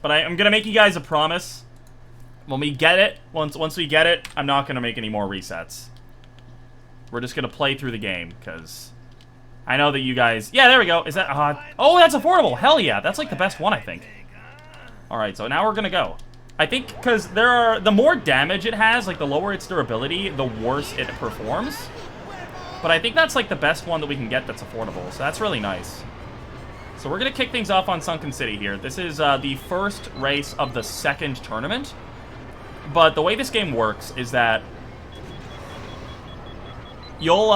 But I'm gonna make you guys a promise. When we get it, once we get it, I'm not gonna make any more resets. We're just gonna play through the game, because I know that you guys... Yeah, there we go. Is that... oh, that's affordable. Hell yeah. That's like the best one, I think. Alright, so now we're gonna go. I think because the more damage it has, like the lower its durability, the worse it performs. But I think that's like the best one that we can get that's affordable. So that's really nice. So we're gonna kick things off on Sunken City here. This is the first race of the second tournament. But the way this game works is that you'll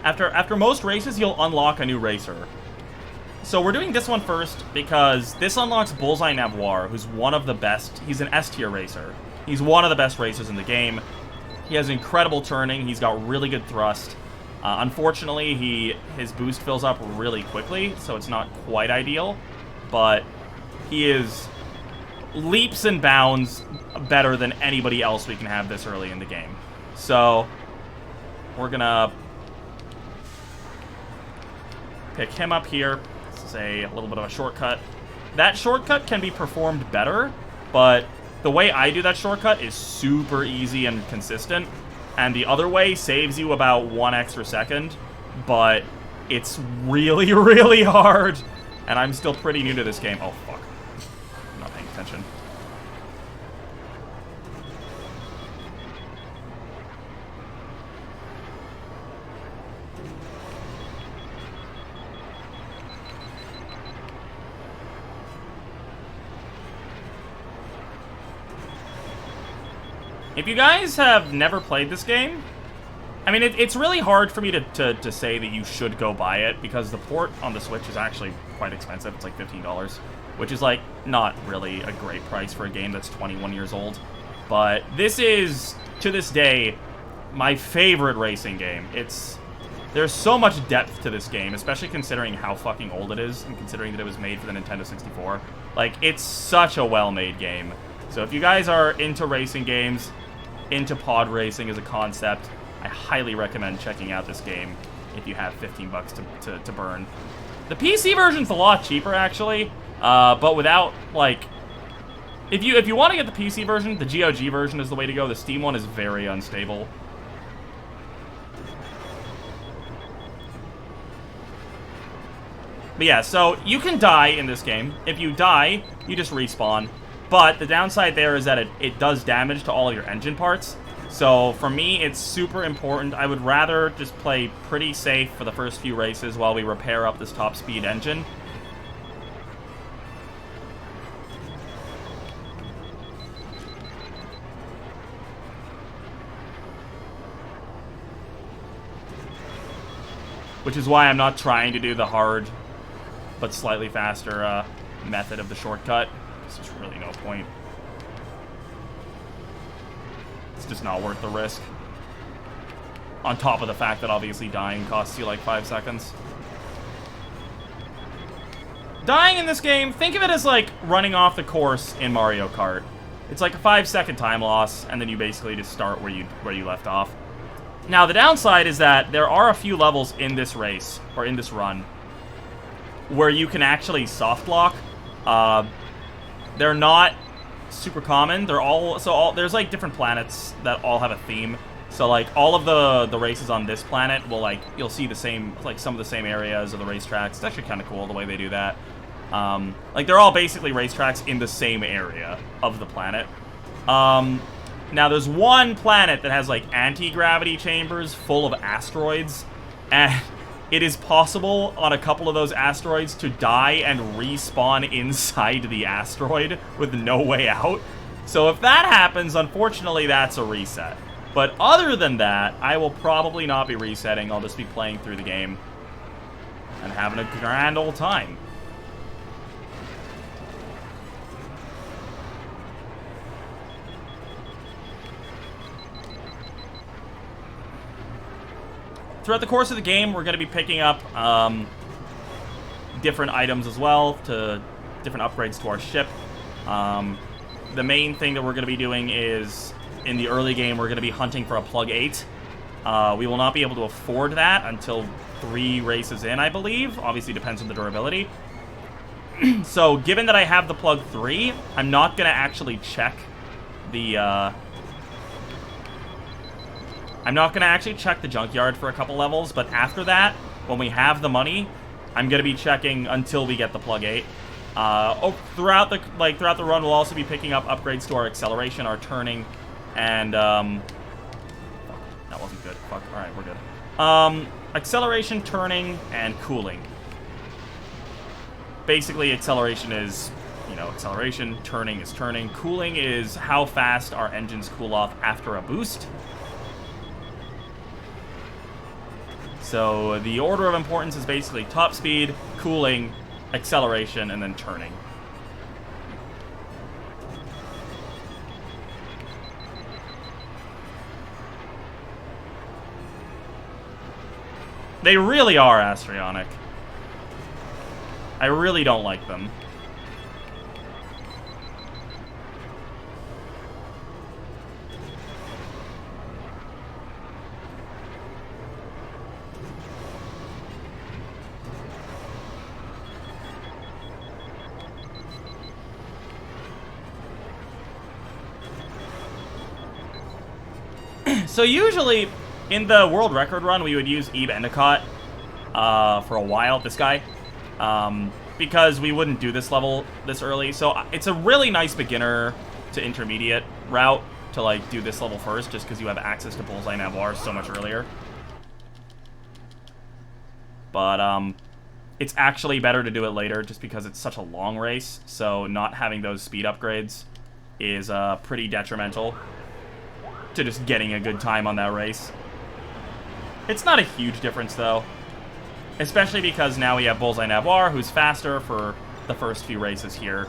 after most races you'll unlock a new racer. So we're doing this one first because this unlocks Bullseye Navarre, who's one of the best. He's an S-tier racer. He's one of the best racers in the game. He has incredible turning. He's got really good thrust. Unfortunately, his boost fills up really quickly, so it's not quite ideal. But he is leaps and bounds better than anybody else we can have this early in the game. So we're gonna pick him up here. This is a little bit of a shortcut. That shortcut can be performed better, but the way I do that shortcut is super easy and consistent. And the other way saves you about 1 extra second, but it's really, really hard. And I'm still pretty new to this game. Oh, fuck. I'm not paying attention. If you guys have never played this game, I mean, it's really hard for me to say that you should go buy it, because the port on the Switch is actually quite expensive. It's like $15, which is, like, not really a great price for a game that's 21 years old. But this is, to this day, my favorite racing game. There's so much depth to this game, especially considering how fucking old it is, and considering that it was made for the Nintendo 64. Like, it's such a well-made game. So if you guys are into racing games, into pod racing as a concept, I highly recommend checking out this game if you have 15 bucks to burn. The PC version's a lot cheaper, actually, but without, like... If you want to get the PC version, the GOG version is the way to go. The Steam one is very unstable. But yeah, so you can die in this game. If you die, you just respawn. But the downside there is that it does damage to all of your engine parts. So for me, it's super important. I would rather just play pretty safe for the first few races while we repair up this top speed engine. Which is why I'm not trying to do the hard but slightly faster method of the shortcut. There's really no point. It's just not worth the risk. On top of the fact that obviously dying costs you like 5 seconds. Dying in this game, think of it as like running off the course in Mario Kart. It's like a 5-second time loss, and then you basically just start where you left off. Now the downside is that there are a few levels in this race, or in this run, where you can actually soft lock. They're not super common. There's like different planets that all have a theme. So like all of the races on this planet will, like, you'll see the same, like some of the same areas of the racetracks. It's actually kind of cool the way they do that. Like they're all basically racetracks in the same area of the planet. Now there's one planet that has like anti-gravity chambers full of asteroids, and it is possible on a couple of those asteroids to die and respawn inside the asteroid with no way out. So if that happens, unfortunately, that's a reset. But other than that, I will probably not be resetting. I'll just be playing through the game and having a grand old time. Throughout the course of the game, we're going to be picking up different items as well, to different upgrades to our ship. The main thing that we're going to be doing is, in the early game, we're going to be hunting for a Plug 8. We will not be able to afford that until 3 races in, I believe. Obviously, depends on the durability. So, given that I have the plug 3, I'm not going to actually check the, I'm not going to actually check the junkyard for a couple levels, but after that, when we have the money, I'm going to be checking until we get the plug 8. Throughout the run, we'll also be picking up upgrades to our acceleration, our turning, and, fuck, that wasn't good. Fuck, alright, we're good. Acceleration, turning, and cooling. Basically, acceleration is, you know, acceleration, turning is turning. Cooling is how fast our engines cool off after a boost. So the order of importance is basically top speed, cooling, acceleration, and then turning. They really are astrionic. I really don't like them. So usually, in the world record run, we would use Ebe Endicott for a while, this guy. Because we wouldn't do this level this early. So it's a really nice beginner to intermediate route to, like, do this level first, just because you have access to Bullseye Navarre so much earlier. But, it's actually better to do it later, just because it's such a long race, so not having those speed upgrades is, pretty detrimental to just getting a good time on that race. It's not a huge difference, though. Especially because now we have Bullseye Navarre, who's faster for the first few races here.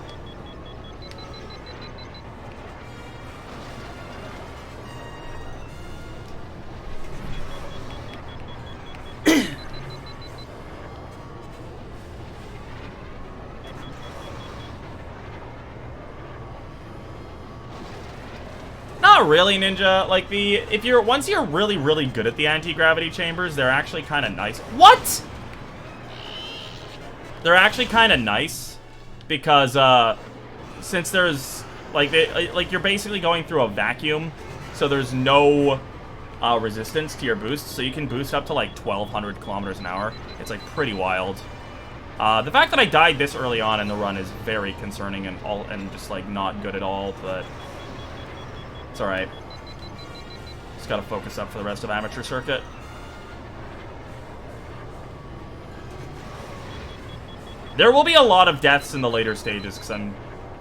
Not really, Ninja. Like, once you're really, really good at the anti-gravity chambers, they're actually kind of nice. What? They're actually kind of nice because, since there's, like, you're basically going through a vacuum, so there's no, resistance to your boost, so you can boost up to, like, 1,200 kilometers an hour. It's, like, pretty wild. The fact that I died this early on in the run is very concerning and just, like, not good at all, but it's alright. Just gotta focus up for the rest of amateur circuit. There will be a lot of deaths in the later stages, because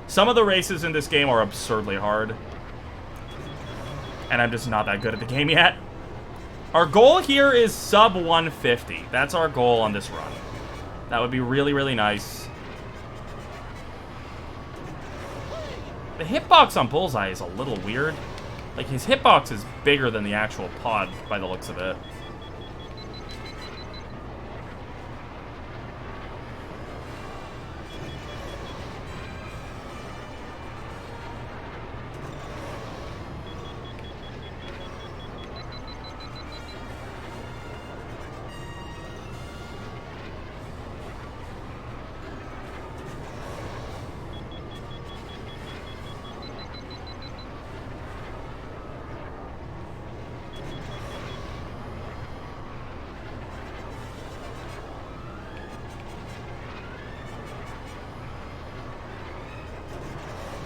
some of the races in this game are absurdly hard. And I'm just not that good at the game yet. Our goal here is sub 150. That's our goal on this run. That would be really, really nice. The hitbox on Bullseye is a little weird. Like, his hitbox is bigger than the actual pod by the looks of it.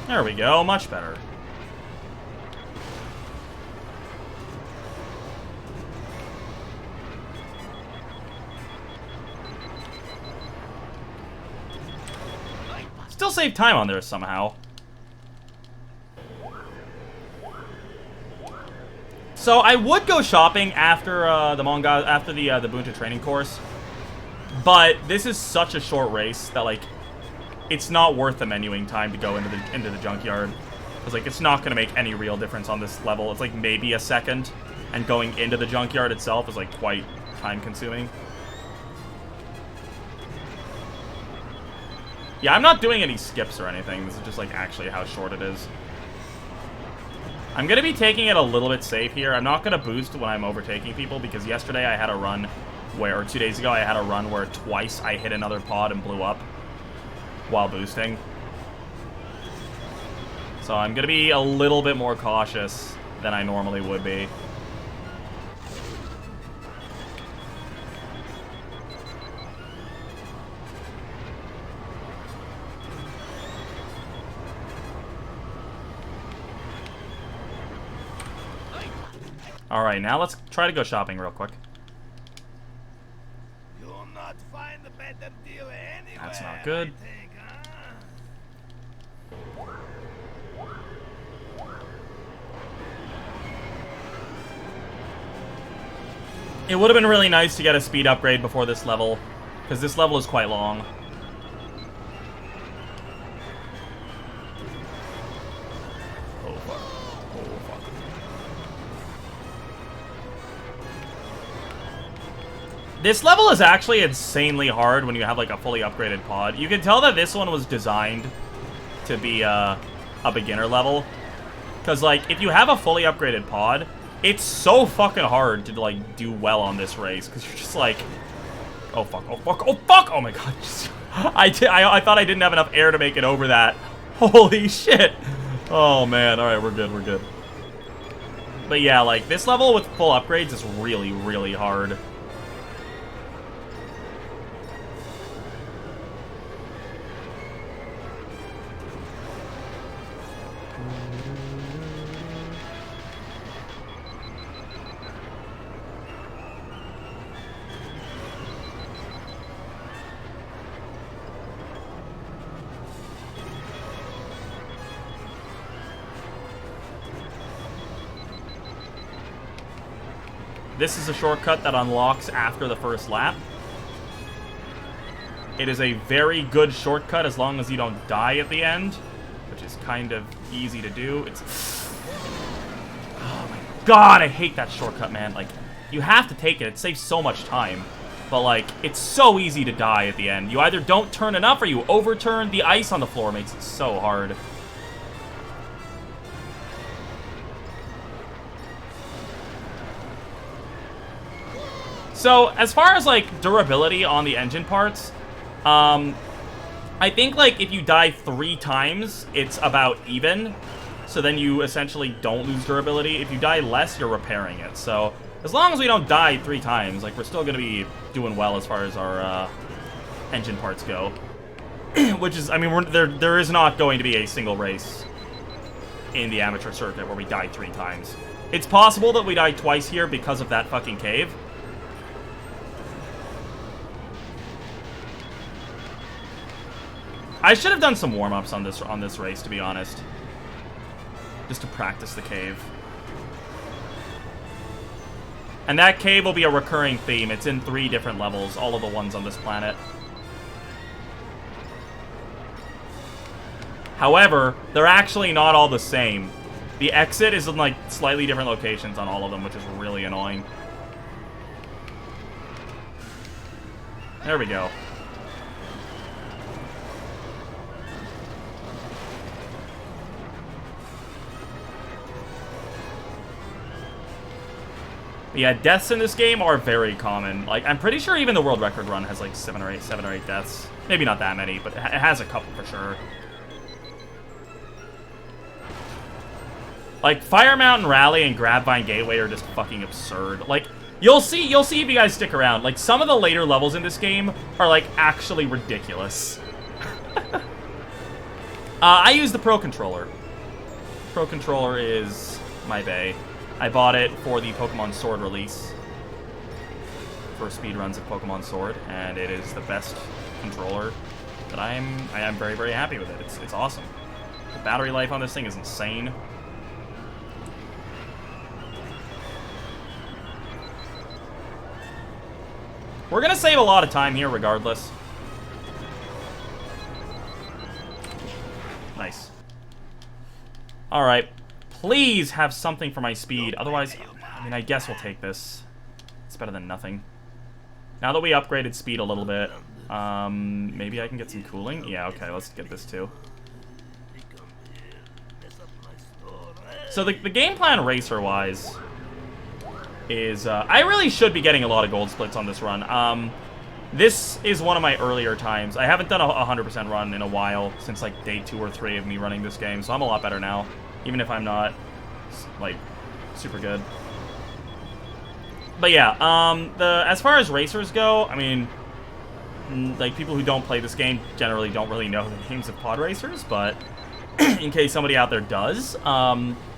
There we go, much better. Still save time on there somehow. So I would go shopping after the Bunta training course, but this is such a short race that, like, it's not worth the menuing time to go into the junkyard. Because, like, it's not going to make any real difference on this level. It's, like, maybe a second. And going into the junkyard itself is, like, quite time-consuming. Yeah, I'm not doing any skips or anything. This is just, like, actually how short it is. I'm going to be taking it a little bit safe here. I'm not going to boost when I'm overtaking people, because yesterday I had a run where, or 2 days ago, I had a run where twice I hit another pod and blew up. while boosting. So I'm going to be a little bit more cautious than I normally would be. Alright, now let's try to go shopping real quick. You'll not find a better deal anywhere, That's not good. I think, huh? It would have been really nice to get a speed upgrade before this level, because this level is quite long. Oh fuck. Oh fuck. This level is actually insanely hard when you have like a fully upgraded pod. You can tell that this one was designed to be a beginner level. Because like, if you have a fully upgraded pod, it's so fucking hard to like do well on this race. Because you're just like, oh fuck, oh fuck, oh fuck, oh my god. I thought I didn't have enough air to make it over that. Holy shit. Oh man, alright, we're good, we're good. But yeah, like, this level with full upgrades is really, really hard. This is a shortcut that unlocks after the first lap. It is a very good shortcut as long as you don't die at the end, which is kind of easy to do. It's... Oh my god, I hate that shortcut, man. Like, you have to take it. It saves so much time. But, like, it's so easy to die at the end. You either don't turn enough or you overturn. The ice on the floor makes it so hard. So, as far as, like, durability on the engine parts, I think, like, if you die 3 times, it's about even. So then you essentially don't lose durability. If you die less, you're repairing it. So, as long as we don't die 3 times, like, we're still going to be doing well as far as our engine parts go. Which is, I mean, there is not going to be a single race in the amateur circuit where we die 3 times. It's possible that we die twice here because of that fucking cave. I should have done some warm-ups on this race, to be honest. Just to practice the cave. And that cave will be a recurring theme. It's in 3 different levels, all of the ones on this planet. However, they're actually not all the same. The exit is in, like, slightly different locations on all of them, which is really annoying. There we go. Yeah, deaths in this game are very common. Like, I'm pretty sure even the world record run has like 7 or 8 deaths. Maybe not that many, but it has a couple for sure. Like, Fire Mountain Rally and Grabvine Gateway are just fucking absurd. Like, you'll see if you guys stick around. Like, some of the later levels in this game are like actually ridiculous. I use the Pro Controller. Pro Controller is my bae. I bought it for the Pokemon Sword release. For speedruns of Pokemon Sword, and it is the best controller that I am very, very happy with it. It's awesome. The battery life on this thing is insane. We're gonna save a lot of time here regardless. Nice. Alright. Please have something for my speed. Otherwise, I mean, I guess we'll take this. It's better than nothing. Now that we upgraded speed a little bit, maybe I can get some cooling? Yeah, okay, let's get this too. So the game plan racer-wise is, I really should be getting a lot of gold splits on this run. This is one of my earlier times. I haven't done a 100% run in a while, since like day 2 or 3 of me running this game, so I'm a lot better now, even if I'm not, like, super good. But yeah, as far as racers go, I mean, like, people who don't play this game generally don't really know the names of pod racers, but in case somebody out there does,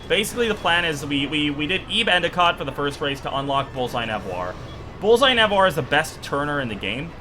basically the plan is we did Ebe Endicott for the first race to unlock Bullseye Navarre. Bullseye Navarre is the best turner in the game.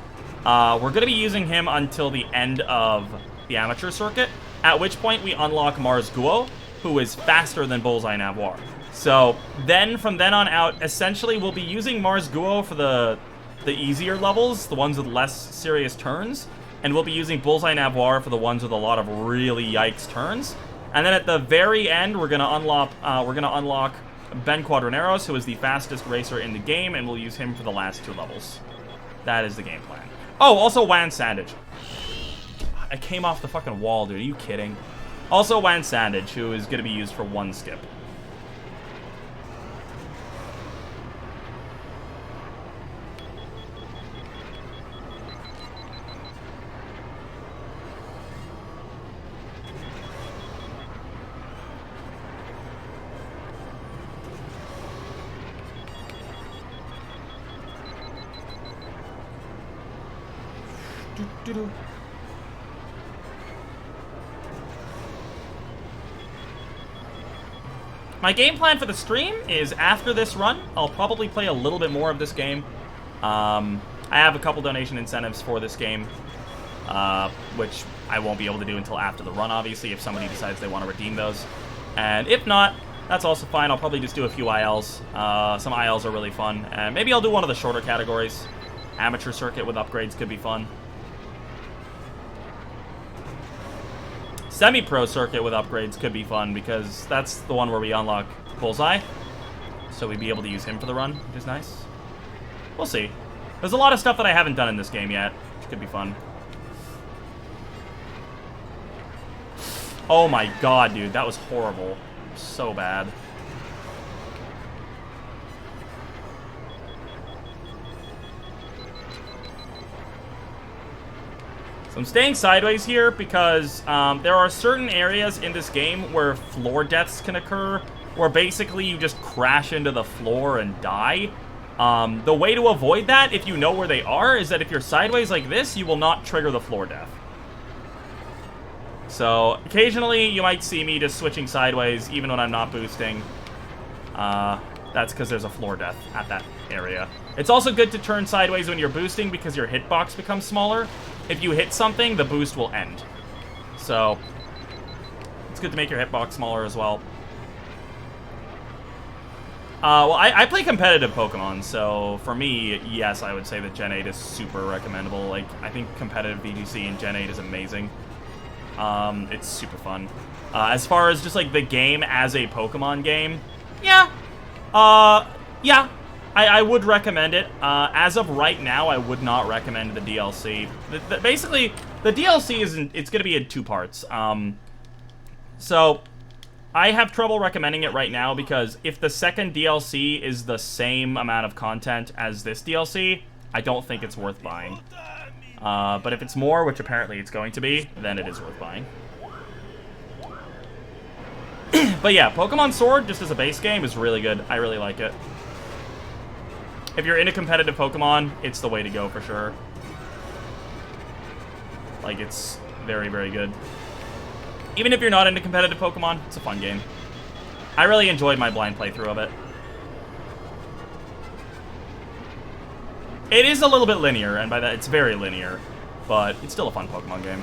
We're going to be using him until the end of the amateur circuit, at which point we unlock Mars Guo, who is faster than Bullseye Navarre. So then, from then on out, essentially we'll be using Mars Guo for the easier levels, the ones with less serious turns, and we'll be using Bullseye Navarre for the ones with a lot of really yikes turns. And then at the very end, we're gonna unlock Ben Quadraneros, who is the fastest racer in the game, and we'll use him for the last 2 levels. That is the game plan. Oh, also Wan Sandage. I came off the fucking wall, dude. Are you kidding? Also Wan Sandage, who is gonna be used for 1 skip. My game plan for the stream is after this run, I'll probably play a little bit more of this game. I have a couple donation incentives for this game, which I won't be able to do until after the run, obviously, if somebody decides they want to redeem those. And if not, that's also fine. I'll probably just do a few ILs. Some ILs are really fun. And maybe I'll do one of the shorter categories. Amateur circuit with upgrades could be fun. Semi-pro circuit with upgrades could be fun, because that's the one where we unlock Bullseye. So we'd be able to use him for the run, which is nice. We'll see. There's a lot of stuff that I haven't done in this game yet, which could be fun. Oh my god, dude, that was horrible. So bad. So I'm staying sideways here because there are certain areas in this game where floor deaths can occur, where basically you just crash into the floor and die. The way to avoid that, if you know where they are, is that if you're sideways like this, you will not trigger the floor death. So occasionally you might see me just switching sideways even when I'm not boosting. That's because there's a floor death at that area. It's also good to turn sideways when you're boosting because your hitbox becomes smaller. If you hit something, the boost will end. So it's good to make your hitbox smaller as well. Well, I play competitive Pokemon, so for me, yes, I would say that Gen 8 is super recommendable. Like, I think competitive VGC in Gen 8 is amazing. It's super fun. As far as just, like, the game as a Pokemon game, yeah. Yeah. I would recommend it. As of right now, I would not recommend the DLC. Basically, the DLC it's going to be in 2 parts. So I have trouble recommending it right now because if the second DLC is the same amount of content as this DLC, I don't think it's worth buying. But if it's more, which apparently it's going to be, then it is worth buying. But yeah, Pokemon Sword, just as a base game, is really good. I really like it. If you're into competitive Pokemon, it's the way to go for sure. Like, it's very, very good. Even if you're not into competitive Pokemon, it's a fun game. I really enjoyed my blind playthrough of it. It is a little bit linear, and by that, it's very linear. But it's still a fun Pokemon game.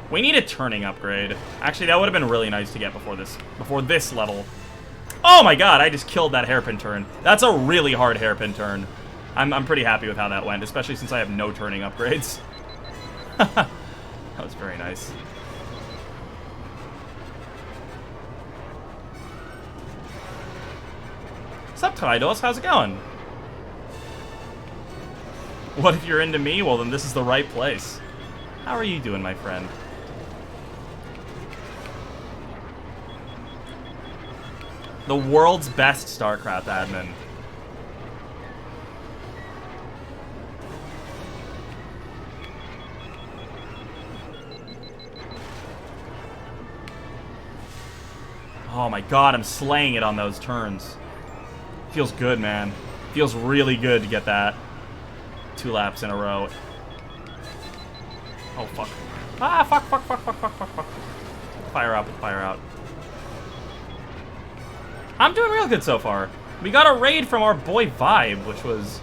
We need a turning upgrade. Actually, that would have been really nice to get before this level. Oh my god, I just killed that hairpin turn. That's a really hard hairpin turn. I'm pretty happy with how that went, especially since I have no turning upgrades. That was very nice. What's up, Tydos? How's it going? What if you're into me? Well, then this is the right place. How are you doing, my friend? The world's best StarCraft admin. Oh my god, I'm slaying it on those turns. Feels good, man. Feels really good to get that 2 laps in a row. Oh, fuck. Ah, fuck. Fire out, fire out. I'm doing real good so far. We got a raid from our boy Vibe, which was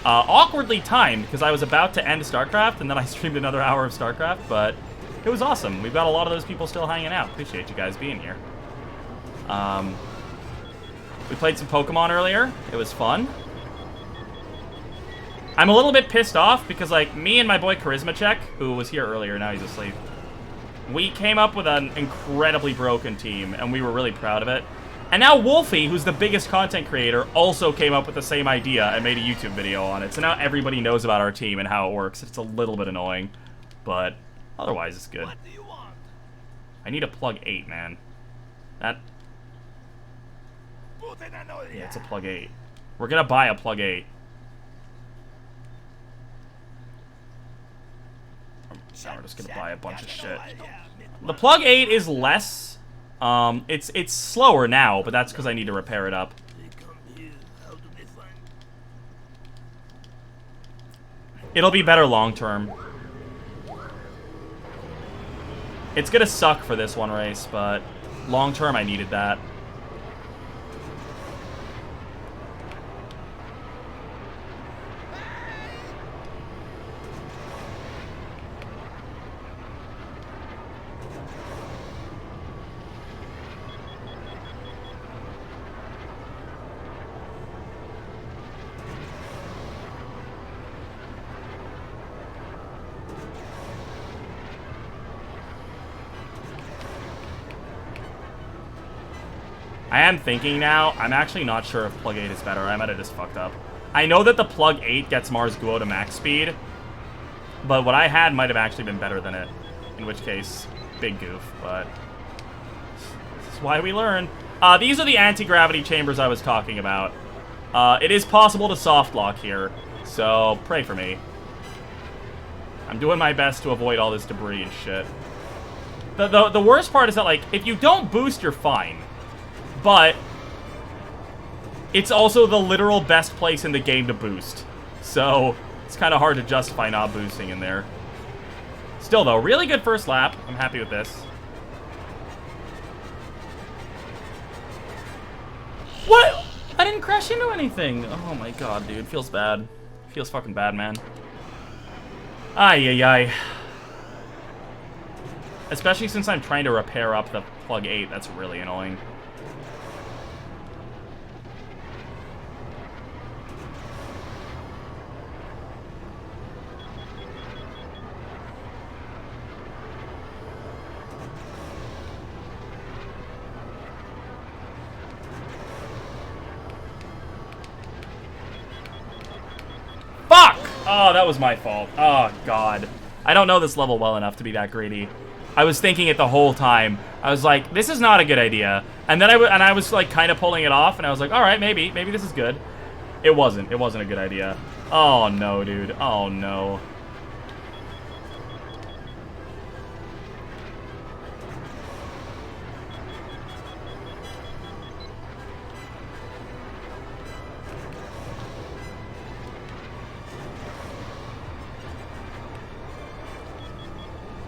awkwardly timed, because I was about to end StarCraft, and then I streamed another hour of StarCraft, but it was awesome. We've got a lot of those people still hanging out. Appreciate you guys being here. We played some Pokemon earlier. It was fun. I'm a little bit pissed off because, like, me and my boy Charisma Check, who was here earlier, now he's asleep, we came up with an incredibly broken team, and we were really proud of it. And now Wolfie, who's the biggest content creator, also came up with the same idea and made a YouTube video on it. So now everybody knows about our team and how it works. It's a little bit annoying, but otherwise it's good. What do you want? I need a plug 8, man. That... Yeah, it's a plug 8. We're gonna buy a plug 8. Now we're just gonna buy a bunch of shit. The plug 8 is less. It's slower now, but that's because I need to repair it up. It'll be better long term. It's gonna suck for this one race, but long term I needed that. I am thinking now, I'm actually not sure if plug 8 is better. I might have just fucked up. I know that the plug 8 gets Mars Guo to max speed, but what I had might have actually been better than it. In which case, big goof, but this is why we learn. These are the anti-gravity chambers I was talking about. It is possible to soft lock here, so pray for me. I'm doing my best to avoid all this debris and shit. The worst part is that, like, if you don't boost, you're fine. But it's also the literal best place in the game to boost. So it's kind of hard to justify not boosting in there. Still, though, really good first lap. I'm happy with this. What? I didn't crash into anything. Oh my god, dude. Feels bad. Feels fucking bad, man. Ay, ay, ay. Especially since I'm trying to repair up the plug 8. That's really annoying. Fuck! Oh, that was my fault. Oh, God. I don't know this level well enough to be that greedy. I was thinking it the whole time. I was like, this is not a good idea. And then I was like kind of pulling it off, and I was like, all right, maybe this is good. It wasn't. It wasn't a good idea. Oh, no, dude. Oh, no.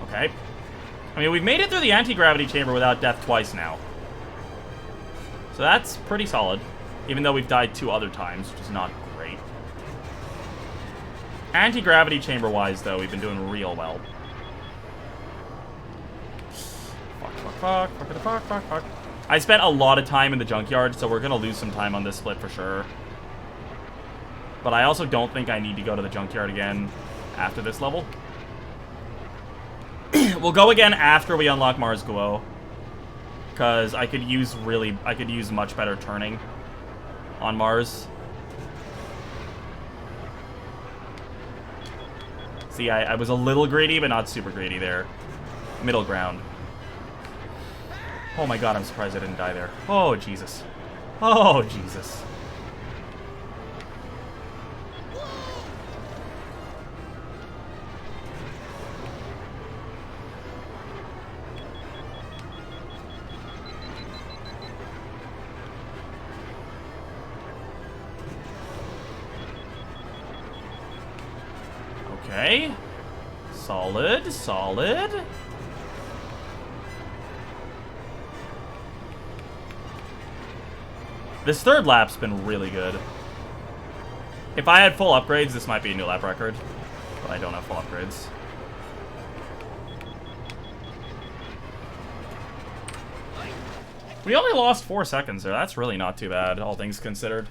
Okay. I mean, we've made it through the anti-gravity chamber without death twice now. So that's pretty solid. Even though we've died 2 other times, which is not great. Anti-gravity chamber-wise, though, we've been doing real well. Fuck. I spent a lot of time in the junkyard, so we're going to lose some time on this split for sure. But I also don't think I need to go to the junkyard again after this level. We'll go again after we unlock Mars Guo, because I could use much better turning on Mars. See, I was a little greedy, but not super greedy there. Middle ground. Oh my god, I'm surprised I didn't die there. Oh, Jesus. Oh, Jesus. Okay. Solid, solid. This third lap's been really good. If I had full upgrades, this might be a new lap record. But I don't have full upgrades. We only lost 4 seconds there. That's really not too bad, all things considered.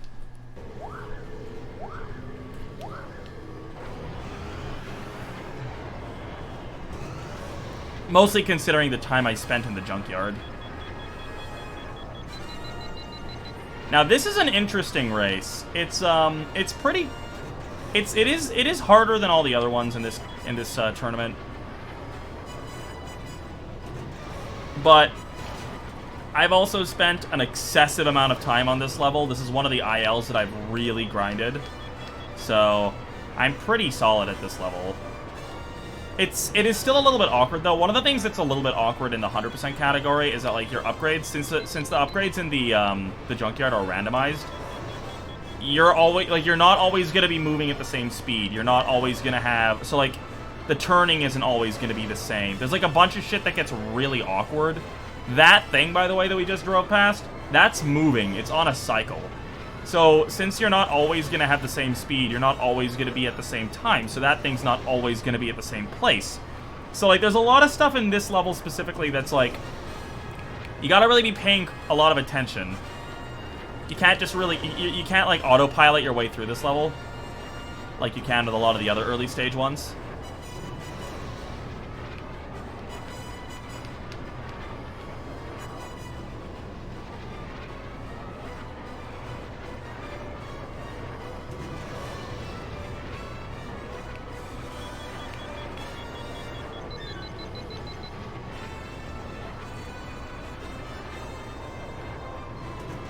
Mostly considering the time I spent in the junkyard. Now this is an interesting race. It is harder than all the other ones in this tournament. But I've also spent an excessive amount of time on this level. This is one of the ILs that I've really grinded. So I'm pretty solid at this level. It is still a little bit awkward though. One of the things that's a little bit awkward in the 100% category is that like your upgrades, since the upgrades in the junkyard are randomized, you're not always gonna be moving at the same speed. You're not always gonna have, so like the turning isn't always gonna be the same. There's like a bunch of shit that gets really awkward. That thing, by the way, that we just drove past, that's moving. It's on a cycle. So, since you're not always going to have the same speed, you're not always going to be at the same time, so that thing's not always going to be at the same place. So, like, there's a lot of stuff in this level specifically that's, like, you gotta really be paying a lot of attention. You can't just really, you can't, like, autopilot your way through this level like you can with a lot of the other early stage ones.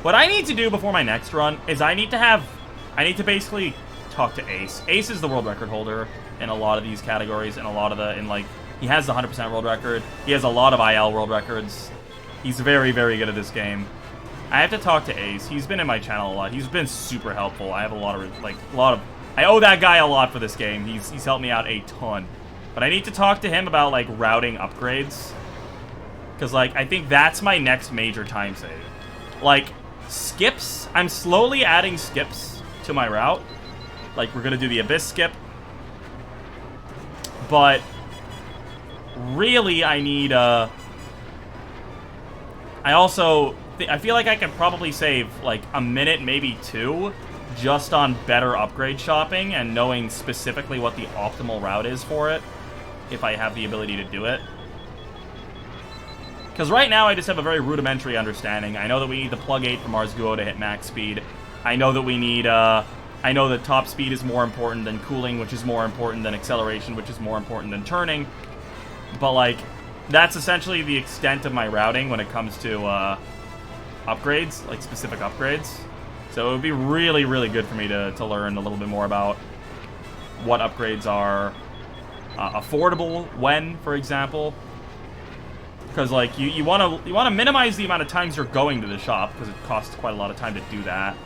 What I need to do before my next run is I need to basically talk to Ace. Ace is the world record holder in a lot of these categories, and he has the 100% world record. He has a lot of IL world records. He's very, very good at this game. I have to talk to Ace. He's been in my channel a lot. He's been super helpful. I have I owe that guy a lot for this game. He's helped me out a ton. But I need to talk to him about, like, routing upgrades. Because, like, I think that's my next major time save. Like, skips, I'm slowly adding skips to my route. Like, we're gonna do the Abyss skip. But really, I need, I feel like I could probably save, like, a minute, maybe 2, just on better upgrade shopping and knowing specifically what the optimal route is for it, if I have the ability to do it. Because right now, I just have a very rudimentary understanding. I know that we need the plug 8 from Mars Guo to hit max speed. I know that we need, I know that top speed is more important than cooling, which is more important than acceleration, which is more important than turning. But, like, that's essentially the extent of my routing when it comes to, upgrades, like specific upgrades. So it would be really, really good for me to learn a little bit more about what upgrades are affordable when, for example. Because, like, you want to minimize the amount of times you're going to the shop, because it costs quite a lot of time to do that.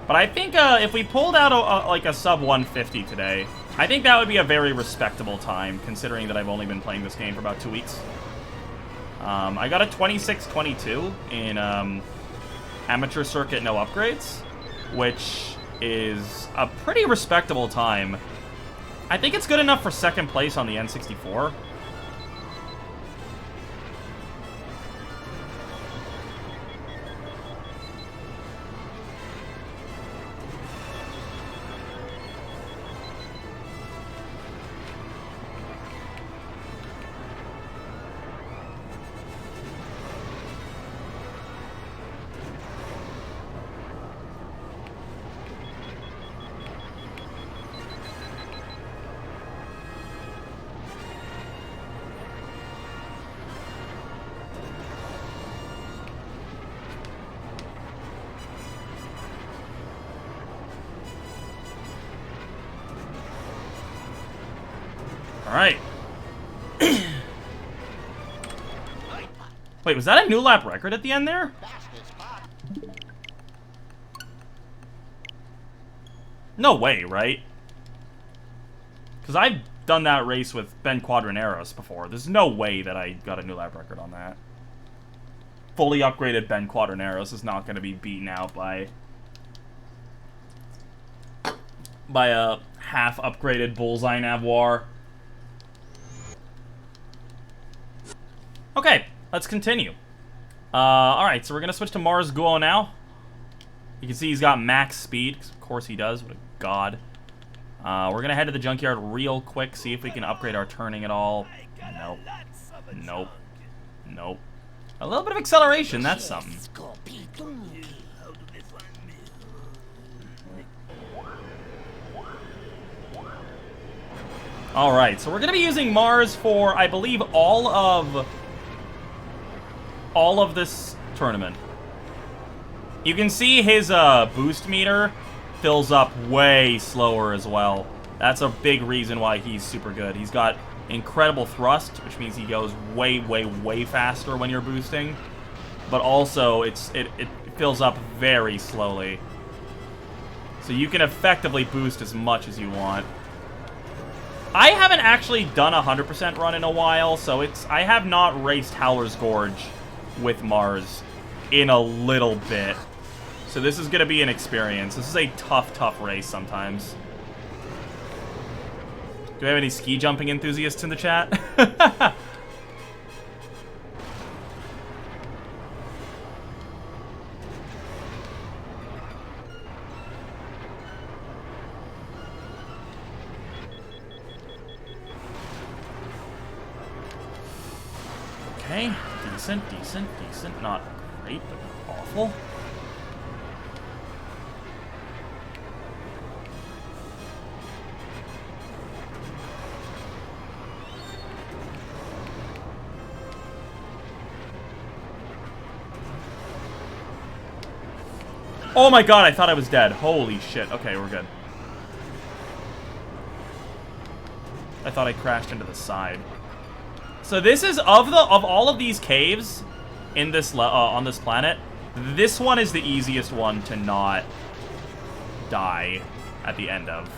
But I think if we pulled out like a sub 150 today, I think that would be a very respectable time, considering that I've only been playing this game for about 2 weeks. I got a 26-22 in amateur circuit no upgrades, which is a pretty respectable time. I think it's good enough for second place on the N64. Alright. Wait, was that a new lap record at the end there? No way, right? Because I've done that race with Ben Quadraneros before. There's no way that I got a new lap record on that. Fully upgraded Ben Quadraneros is not going to be beaten out by a half upgraded Bullseye Navoir. Okay, let's continue. Alright, so we're going to switch to Mars Guo now. You can see he's got max speed, 'cause of course he does, what a god. We're going to head to the junkyard real quick, see if we can upgrade our turning at all. Nope. Nope. Nope. A little bit of acceleration, that's something. Alright, so we're going to be using Mars for, I believe, all of this tournament. You can see his boost meter fills up way slower as well. That's a big reason why he's super good. He's got incredible thrust, which means he goes way, way, way faster when you're boosting. But also, it fills up very slowly. So you can effectively boost as much as you want. I haven't actually done a 100% run in a while, so I have not raced Howler's Gorge with Mars in a little bit. So this is going to be an experience. This is a tough, tough race sometimes. Do we have any ski jumping enthusiasts in the chat? Okay, decent, decent, decent. Not great, but not awful. Oh my god, I thought I was dead. Holy shit. Okay, we're good. I thought I crashed into the side. So this is, of all of these caves in this on this planet, this one is the easiest one to not die at the end of.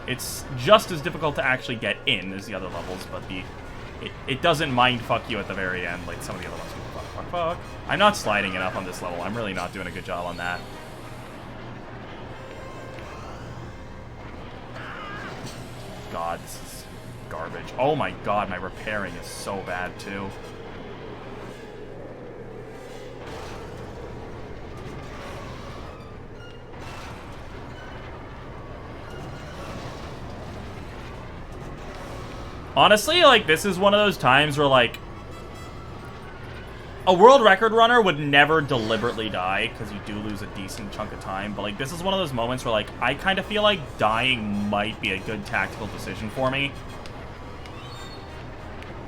It's just as difficult to actually get in as the other levels, but it doesn't mindfuck you at the very end like some of the other ones. Fuck. I'm not sliding enough on this level. I'm really not doing a good job on that. God, this is garbage. Oh my god, my repairing is so bad too. Honestly, like, this is one of those times where, like, a world record runner would never deliberately die, because you do lose a decent chunk of time, but, like, this is one of those moments where, like, I kind of feel like dying might be a good tactical decision for me.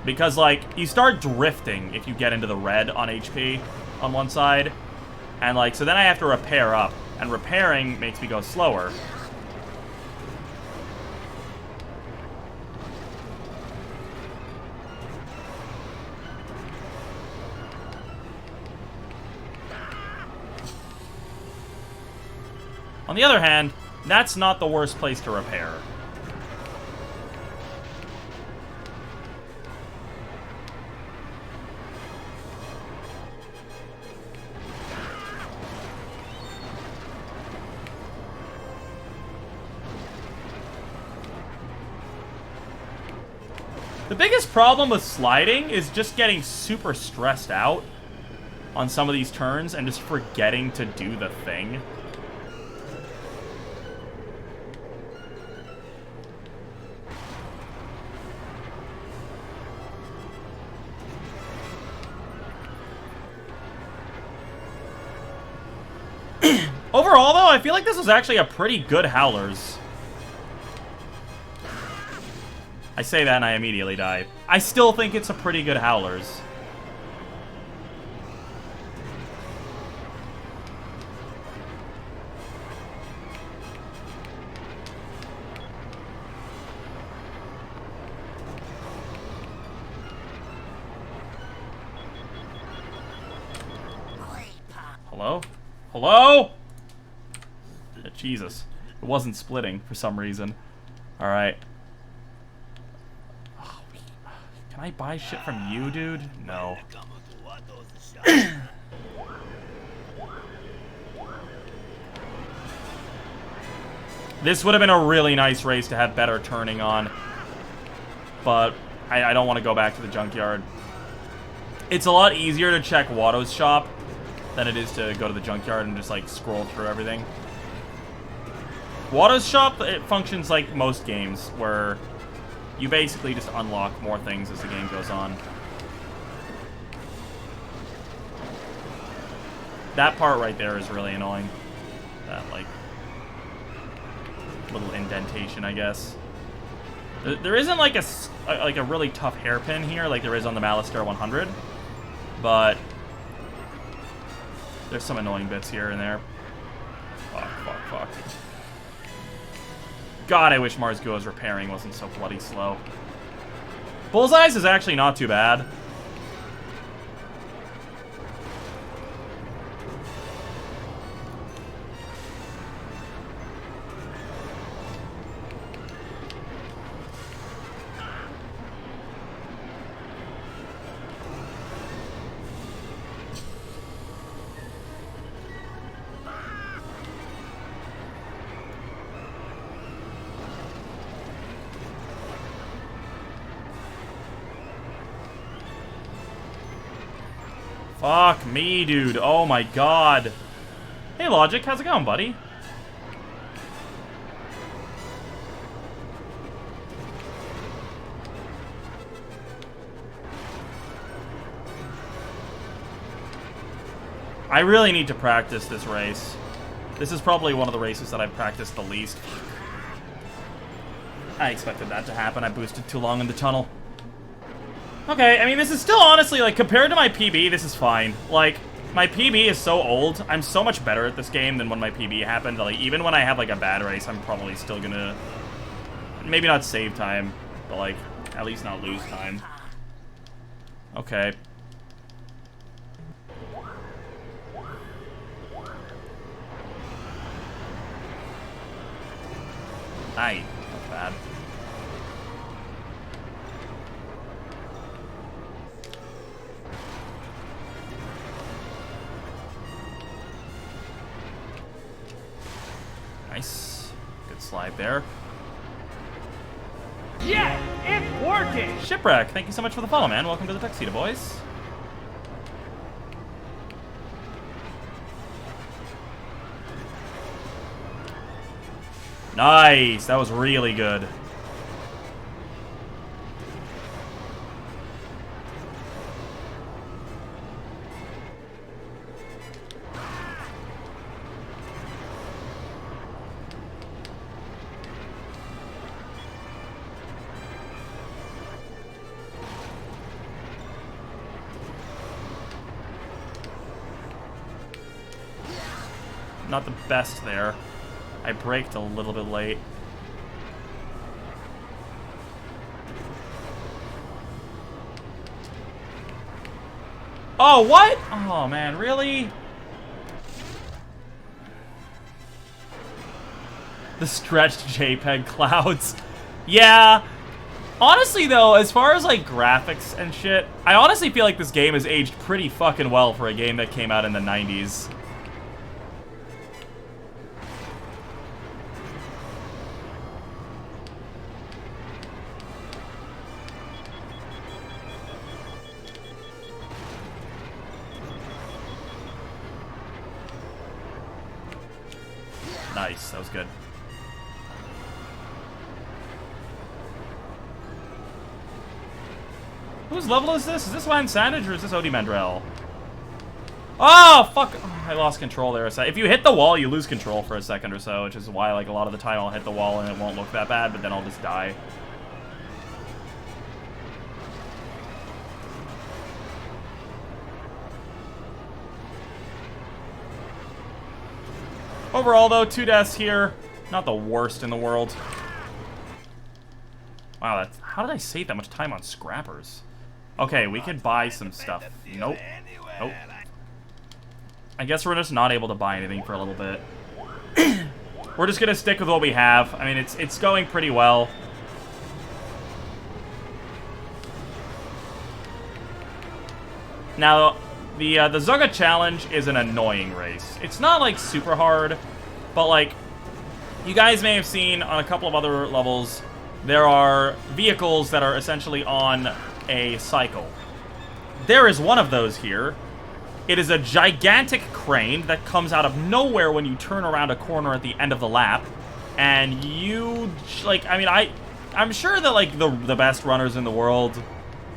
Because, like, you start drifting if you get into the red on HP on one side, and, like, so then I have to repair up, and repairing makes me go slower. On the other hand, that's not the worst place to repair. The biggest problem with sliding is just getting super stressed out on some of these turns and just forgetting to do the thing. Overall, though, I feel like this was actually a pretty good Howlers. I say that and I immediately die. I still think it's a pretty good Howlers. Hello? Hello? Jesus. It wasn't splitting for some reason. Alright. Oh, can I buy shit from you, dude? No. This would have been a really nice race to have better turning on. But I don't want to go back to the junkyard. It's a lot easier to check Watto's shop than it is to go to the junkyard and just, like, scroll through everything. Watto's shop, it functions like most games, where you basically just unlock more things as the game goes on. That part right there is really annoying. That, like, little indentation, I guess. There isn't, like, a really tough hairpin here, like there is on the Malister 100, but there's some annoying bits here and there. Fuck. God, I wish Mars Go's repairing wasn't so bloody slow. Bullseye's is actually not too bad. Fuck me, dude. Oh my god. Hey, Logic. How's it going, buddy? I really need to practice this race. This is probably one of the races that I've practiced the least. I expected that to happen. I boosted too long in the tunnel. Okay, I mean, this is still honestly, like, compared to my PB, this is fine. Like, my PB is so old. I'm so much better at this game than when my PB happened. Like, even when I have, like, a bad race, I'm probably still gonna... maybe not save time, but, like, at least not lose time. Okay. Aye, not bad. Nice. Good slide there. Yeah, it's working! Shipwreck, thank you so much for the follow, man. Welcome to the Tuxedo Boys. Nice! That was really good. Not the best there. I braked a little bit late. Oh, what? Oh, man, really? The stretched JPEG clouds. Yeah. Honestly, though, as far as, like, graphics and shit, I honestly feel like this game has aged pretty fucking well for a game that came out in the 90s. Nice, that was good. Whose level is this? Is this Van Sandage or is this Odie Mandrell? Oh, fuck! Oh, I lost control there a sec. If you hit the wall, you lose control for a second or so, which is why, like, a lot of the time I'll hit the wall and it won't look that bad, but then I'll just die. Overall, though, 2 deaths here. Not the worst in the world. Wow, that's... how did I save that much time on scrappers? Okay, we could buy some stuff. Nope. Nope. I guess we're just not able to buy anything for a little bit. We're just gonna stick with what we have. I mean, it's going pretty well. Now, the Zugga Challenge is an annoying race. It's not, like, super hard, but, like, you guys may have seen on a couple of other levels, there are vehicles that are essentially on a cycle. There is one of those here. It is a gigantic crane that comes out of nowhere when you turn around a corner at the end of the lap, and you, like, I mean, I'm sure that, like, the best runners in the world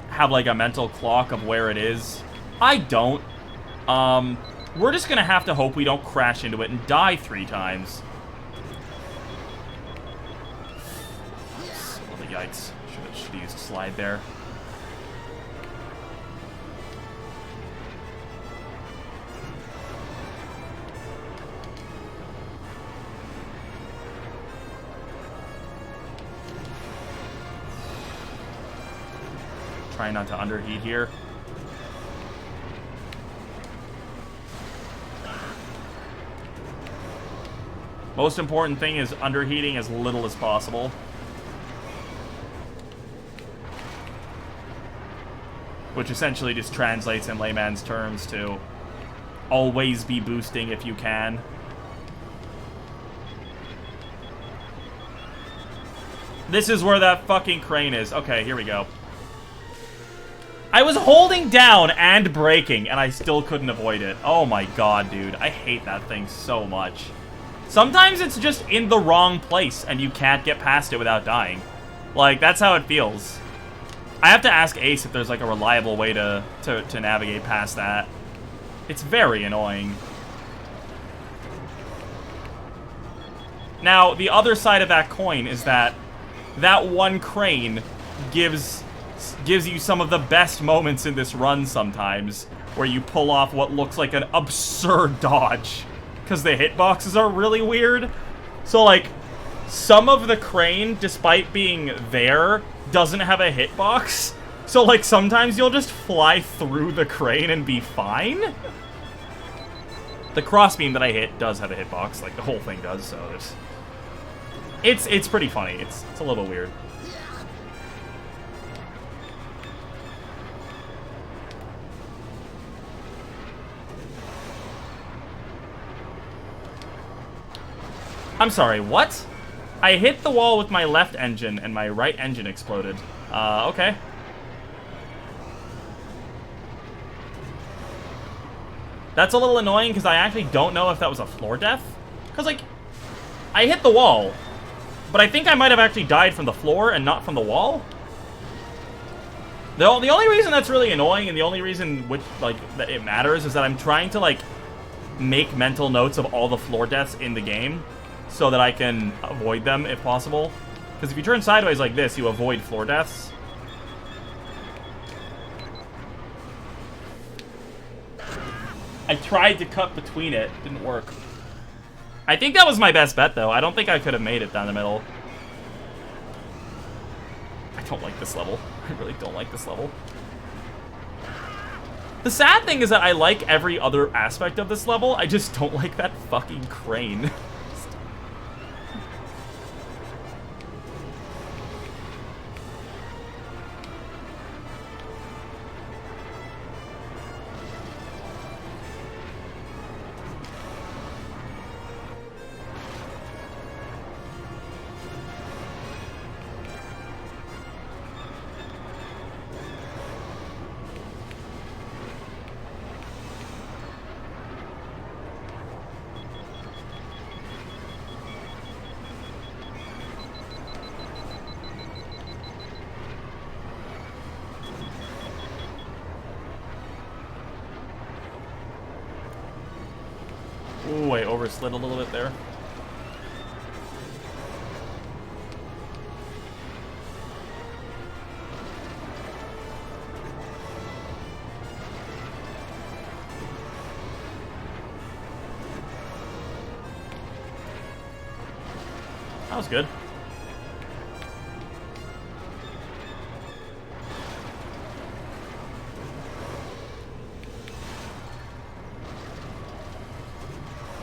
have, like, a mental clock of where it is. I don't. We're just gonna have to hope we don't crash into it and die 3 times. Oh, the yikes. Should have used slide there. Trying not to underheat here. Most important thing is underheating as little as possible. Which essentially just translates in layman's terms to always be boosting if you can. This is where that fucking crane is. Okay, here we go. I was holding down and braking, and I still couldn't avoid it. Oh my god, dude. I hate that thing so much. Sometimes it's just in the wrong place, and you can't get past it without dying. Like, that's how it feels. I have to ask Ace if there's, like, a reliable way to navigate past that. It's very annoying. Now, the other side of that coin is that one crane gives you some of the best moments in this run sometimes, where you pull off what looks like an absurd dodge. Because the hitboxes are really weird. So, like, some of the crane, despite being there, doesn't have a hitbox. So, like, sometimes you'll just fly through the crane and be fine. The crossbeam that I hit does have a hitbox, like the whole thing does, so it's pretty funny. It's a little weird. I'm sorry, what? I hit the wall with my left engine and my right engine exploded. Okay. That's a little annoying because I actually don't know if that was a floor death. Because, like, I hit the wall, but I think I might have actually died from the floor and not from the wall. The only reason that's really annoying and the only reason that it matters is that I'm trying to, like, make mental notes of all the floor deaths in the game, so that I can avoid them if possible. Because if you turn sideways like this, you avoid floor deaths. I tried to cut between it. Didn't work. I think that was my best bet, though. I don't think I could have made it down the middle. I don't like this level. I really don't like this level. The sad thing is that I like every other aspect of this level. I just don't like that fucking crane. Ooh, I overslid a little bit there. That was good.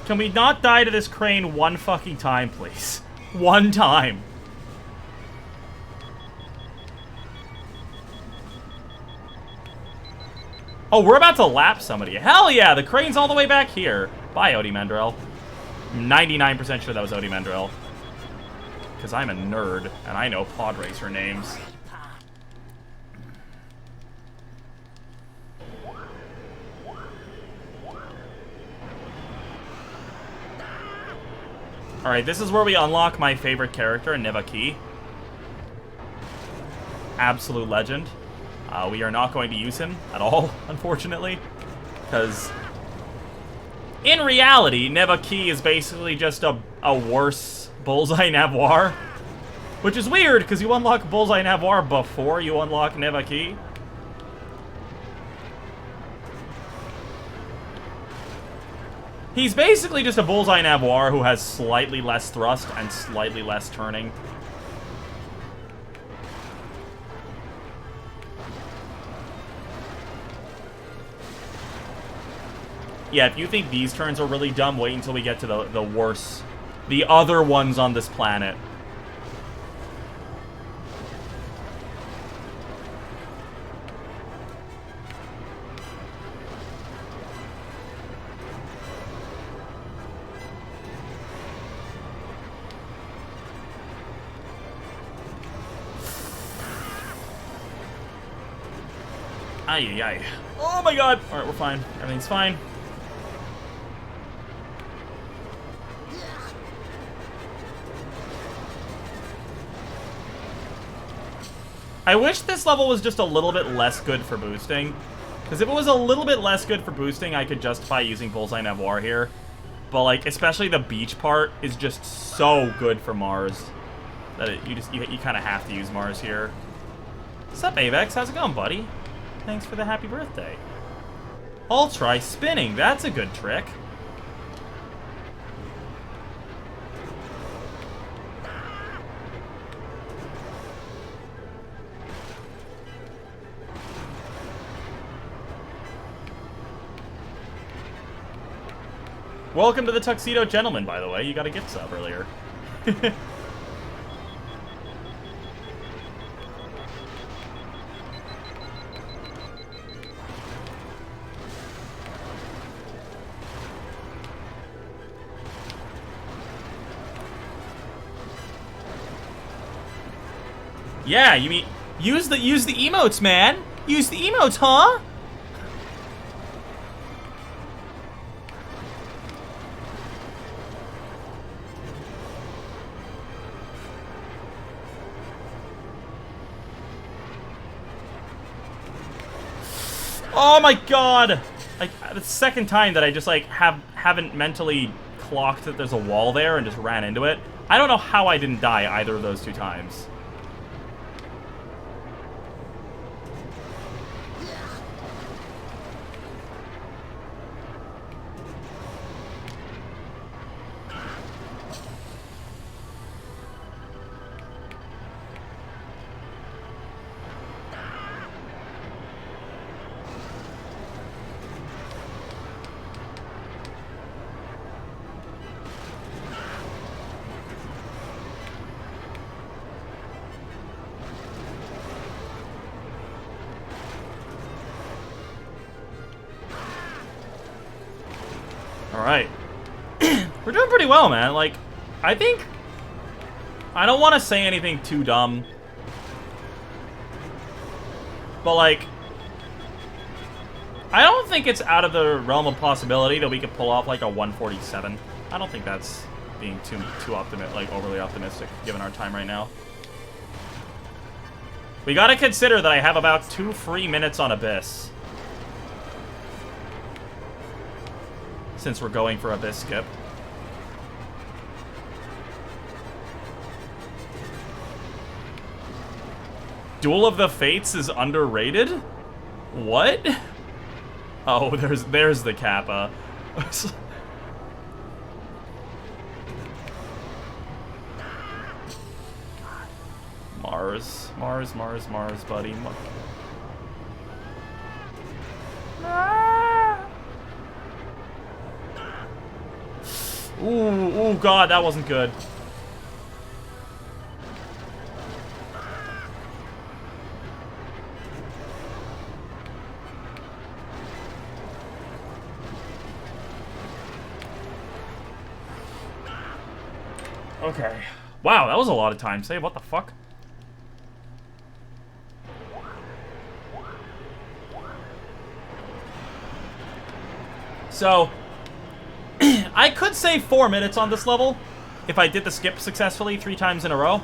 Can we not die to this crane one fucking time, please? One time. Oh, we're about to lap somebody. Hell yeah, the crane's all the way back here. Bye, Odie Mandrell. I'm 99% sure that was Odie Mandrell. Because I'm a nerd, and I know pod racer names. Alright, this is where we unlock my favorite character, Nivaki. Absolute legend. We are not going to use him at all, unfortunately. Because in reality, Nivaki is basically just a worse Bullseye Navoir. Which is weird, because you unlock Bullseye Navoir before you unlock Nivaki. He's basically just a Bullseye Navoir who has slightly less thrust and slightly less turning. Yeah, if you think these turns are really dumb, wait until we get to the worse, the other ones on this planet. Ay, ay, ay. Oh my god! Alright, we're fine. Everything's fine. I wish this level was just a little bit less good for boosting. Because if it was a little bit less good for boosting, I could justify using Bullseye Navoir here. But, like, especially the beach part is just so good for Mars. That you kind of have to use Mars here. What's up, Avex? How's it going, buddy? Thanks for the happy birthday. I'll try spinning. That's a good trick. Welcome to the Tuxedo Gentleman, by the way. You got a gift sub earlier. Yeah, you mean use the emotes, man. Use the emotes, huh? Oh my god! Like the second time that I just like haven't mentally clocked that there's a wall there and just ran into it. I don't know how I didn't die either of those two times. Alright. We're doing pretty well, man. Like, I think... I don't want to say anything too dumb. But, like... I don't think it's out of the realm of possibility that we could pull off, like, a 147. I don't think that's being too overly optimistic, given our time right now. We gotta consider that I have about 2 free minutes on Abyss. Since we're going for Abyss skip. Duel of the Fates is underrated? What? Oh, there's the Kappa. Mars, buddy. Oh god, that wasn't good. Okay. Wow, that was a lot of time save. What the fuck? So, I could save 4 minutes on this level if I did the skip successfully 3 times in a row.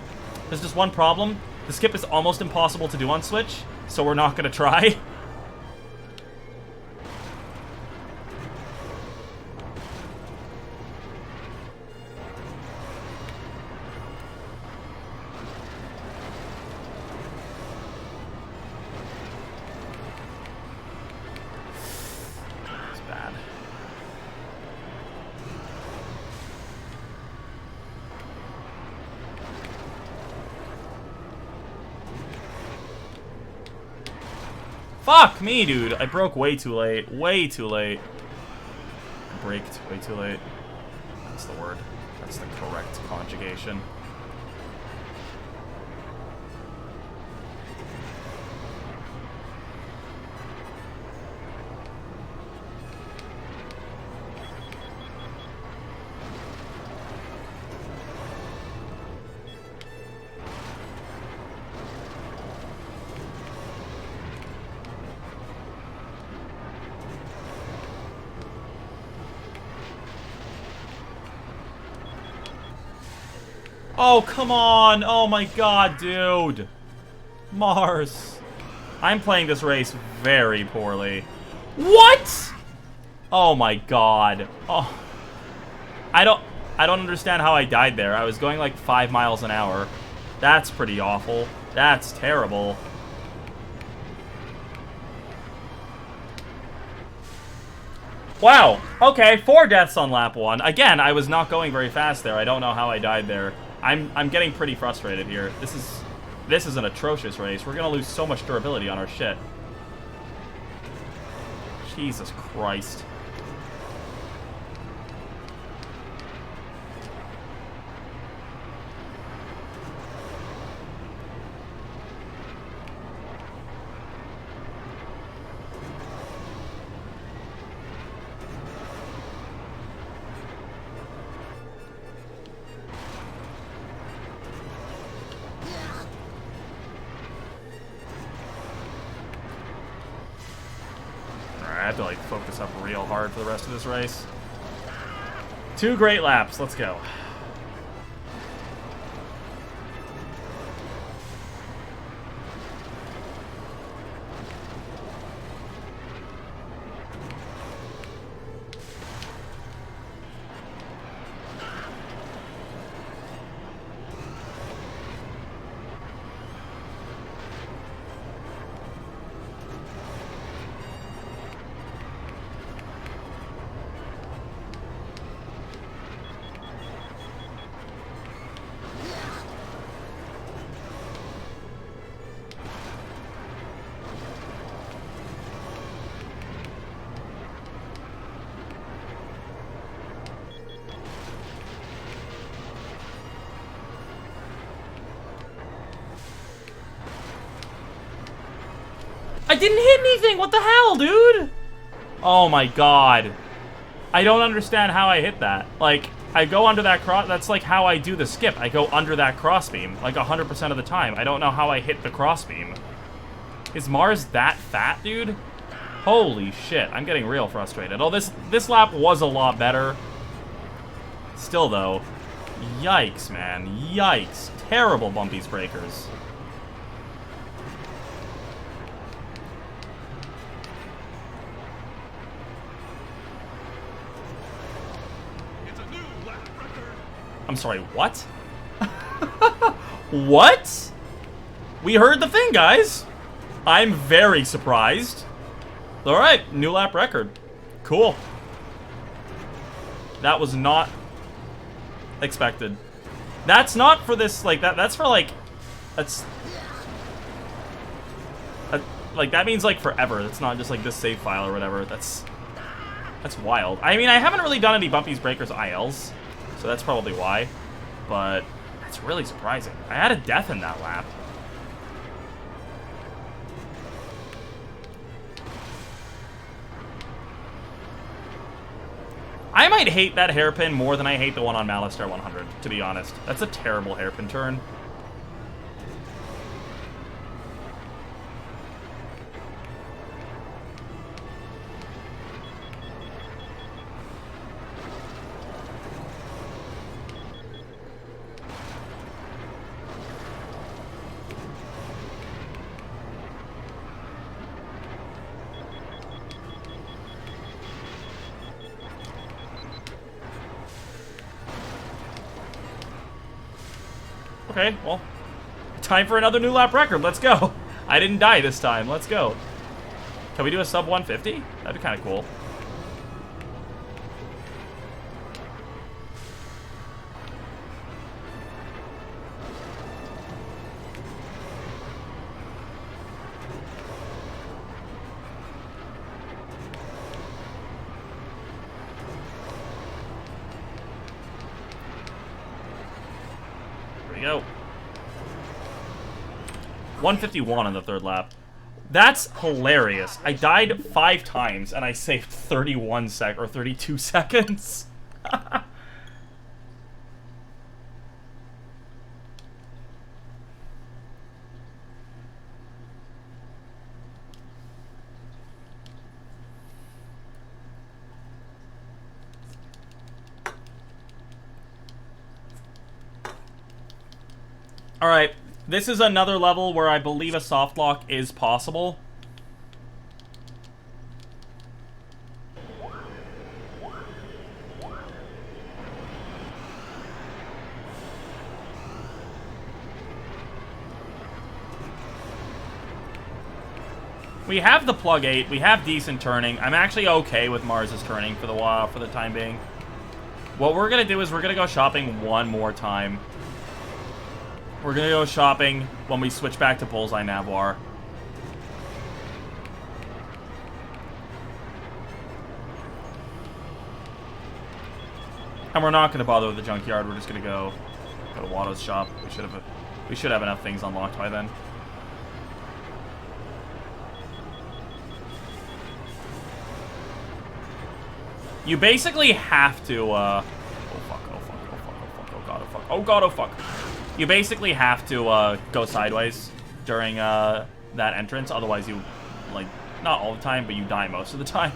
There's just one problem. The skip is almost impossible to do on Switch, so we're not gonna try. Fuck me, dude. I broke way too late. Way too late. Braked way too late. That's the word. That's the correct conjugation. Oh, come on. Oh my god, dude. Mars. I'm playing this race very poorly. What? Oh my god. Oh. I don't understand how I died there. I was going like 5 miles an hour. That's pretty awful. That's terrible. Wow. Okay, 4 deaths on lap 1. Again, I was not going very fast there. I don't know how I died there. I'm getting pretty frustrated here. This is an atrocious race. We're gonna lose so much durability on our shit. Jesus Christ. I have to like focus up real hard for the rest of this race. 2 great laps. Let's go. I didn't hit anything! What the hell, dude? Oh my god. I don't understand how I hit that. Like, I go under that cross. That's like how I do the skip. I go under that crossbeam, like 100% of the time. I don't know how I hit the crossbeam. Is Mars that fat, dude? Holy shit, I'm getting real frustrated. Oh, this lap was a lot better. Still, though, yikes, man. Yikes. Terrible bumpies breakers. I'm sorry, what? What? We heard the thing, guys. I'm very surprised. Alright, new lap record. Cool. That was not expected. That's not for this, like, that's for, like, that's... like, that means, like, forever. That's not just, like, this save file or whatever. That's wild. I mean, I haven't really done any bumpies breakers ILs. so that's probably why. But that's really surprising. I had a death in that lap. I might hate that hairpin more than I hate the one on Malister 100, to be honest. That's a terrible hairpin turn. Okay, well, time for another new lap record. Let's go. I didn't die this time. Let's go. Can we do a sub 150? That'd be kind of cool. Go. 151 on the third lap. That's hilarious. I died 5 times and I saved 32 seconds. Alright, this is another level where I believe a soft lock is possible. We have the plug 8, we have decent turning. I'm actually okay with Mars's turning for the time being. What we're gonna do is we're gonna go shopping one more time. We're gonna go shopping when we switch back to Bullseye Navoir. And we're not gonna bother with the junkyard. We're just gonna go to Watto's shop. We should have enough things unlocked by then. You basically have to. Oh fuck! Oh fuck! Oh fuck! Oh fuck! Oh god! Oh fuck! Oh god! Oh fuck! You basically have to go sideways during that entrance, otherwise you, like, not all the time, but you die most of the time.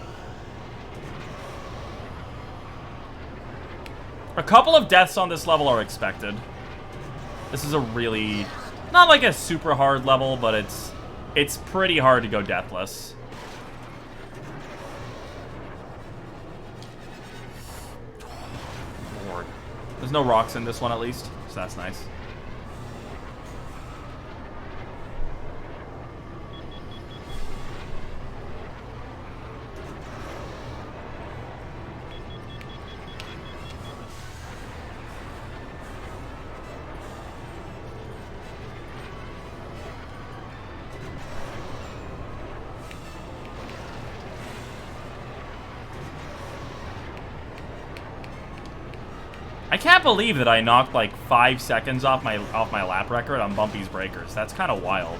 A couple of deaths on this level are expected. This is a really, not like a super hard level, but it's pretty hard to go deathless. Lord. There's no rocks in this one at least, so that's nice. I can't believe that I knocked like 5 seconds off my lap record on Bumpy's breakers. That's kind of wild.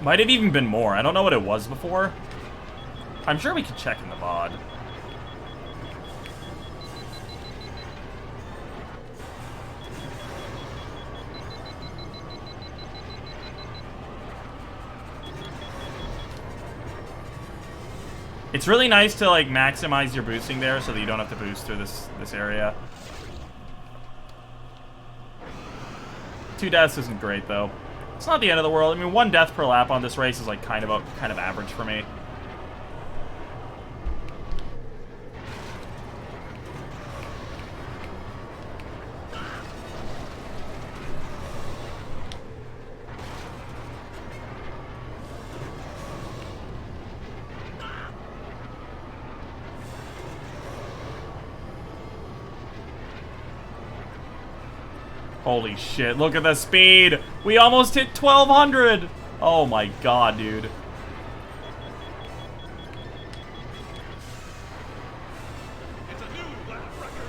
Might have even been more. I don't know what it was before. I'm sure we could check in the VOD. It's really nice to, like, maximize your boosting there so that you don't have to boost through this area. 2 deaths isn't great, though. It's not the end of the world. I mean, 1 death per lap on this race is, like, kind of average for me. Holy shit, look at the speed! We almost hit 1200! Oh my god, dude.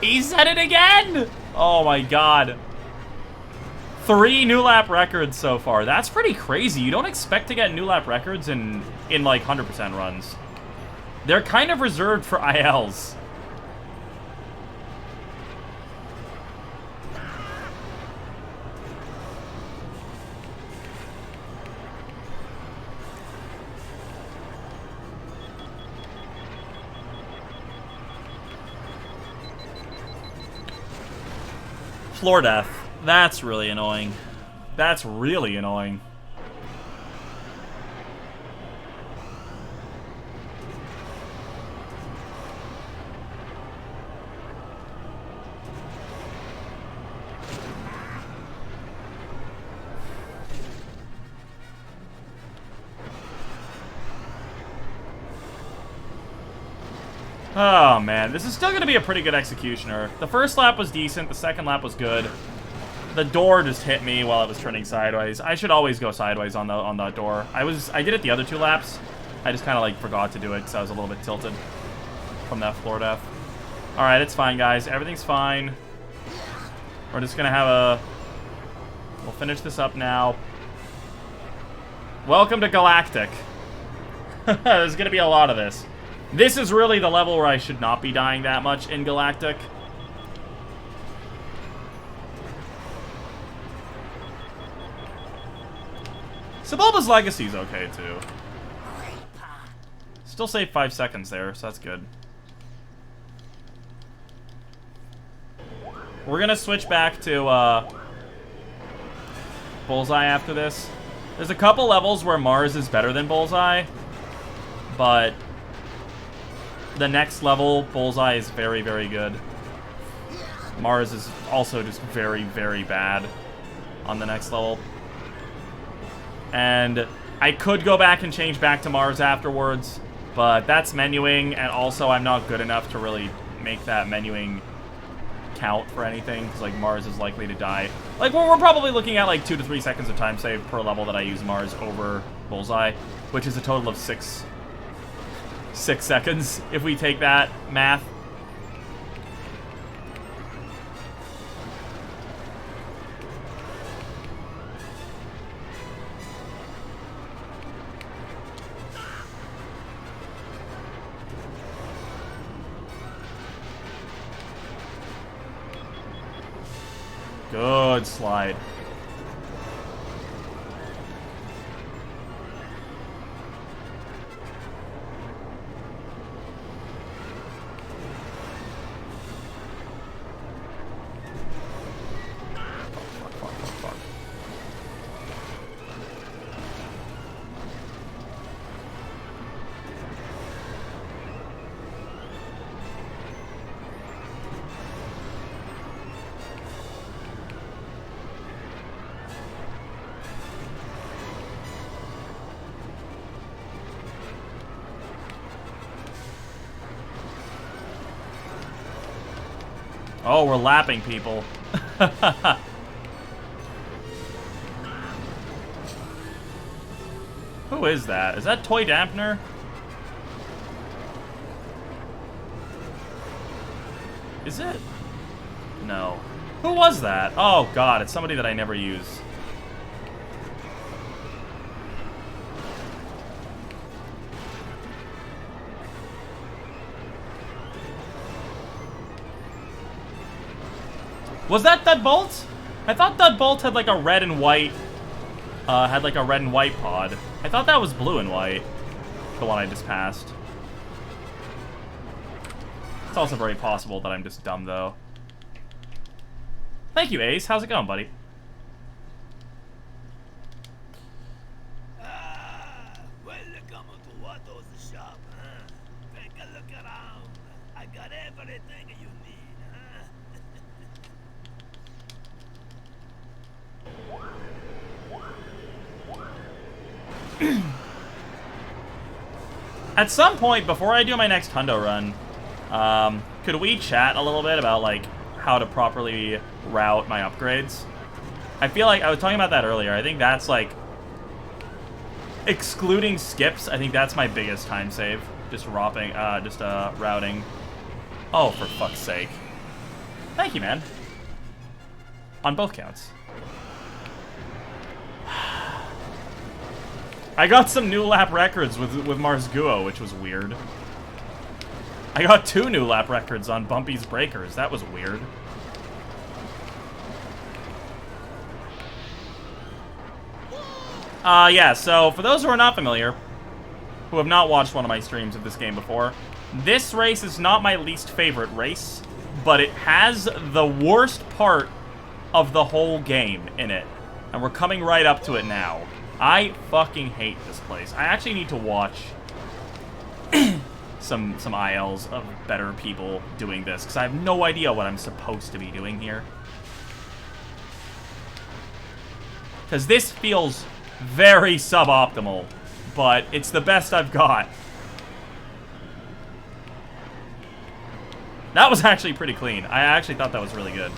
He said it again! Oh my god. 3 new lap records so far. That's pretty crazy. You don't expect to get new lap records in like 100% runs. They're kind of reserved for ILs. Floor death. That's really annoying. That's really annoying. Oh man, this is still going to be a pretty good executioner. The first lap was decent, the second lap was good. The door just hit me while it was turning sideways. I should always go sideways on the door. I did it the other 2 laps. I just kind of like forgot to do it because I was a little bit tilted from that floor death. All right, it's fine, guys. Everything's fine. We're just gonna have a. We'll finish this up now. Welcome to Galactic. There's gonna be a lot of this. This is really the level where I should not be dying that much in Galactic. Sebulba's Legacy is okay, too. Still saved 5 seconds there, so that's good. We're gonna switch back to, Bullseye after this. There's a couple levels where Mars is better than Bullseye, but the next level, Bullseye is very, very good. Mars is also just very, very bad on the next level. And I could go back and change back to Mars afterwards, but that's menuing, and also I'm not good enough to really make that menuing count for anything, because like Mars is likely to die. Like we're probably looking at like 2 to 3 seconds of time save per level that I use Mars over Bullseye, which is a total of 6 seconds if we take that math. Good slide. Fuck. Oh, we're lapping people. Who is that? Is that Toy Dampener? Is it? No. Who was that? Oh god, it's somebody that I never use. Was that Bolt? I thought Bolt had like a red and white, pod. I thought that was blue and white, the one I just passed. It's also very possible that I'm just dumb, though. Thank you, Ace. How's it going, buddy? Welcome to Watto's shop, huh? Take a look around. I got everything you need, huh? At some point, before I do my next hundo run, could we chat a little bit about, like, how to properly route my upgrades? I feel like I was talking about that earlier. I think that's, like, excluding skips, I think that's my biggest time save. Just routing. Oh, for fuck's sake. Thank you, man. On both counts. I got some new lap records with Mars Guo, which was weird. I got 2 new lap records on Bumpy's Breakers. That was weird. Yeah, so for those who are not familiar, who have not watched one of my streams of this game before, this race is not my least favorite race, but it has the worst part of the whole game in it. And we're coming right up to it now. I fucking hate this place. I actually need to watch some ILs of better people doing this, because I have no idea what I'm supposed to be doing here. Because this feels very suboptimal, but it's the best I've got. That was actually pretty clean. I actually thought that was really good.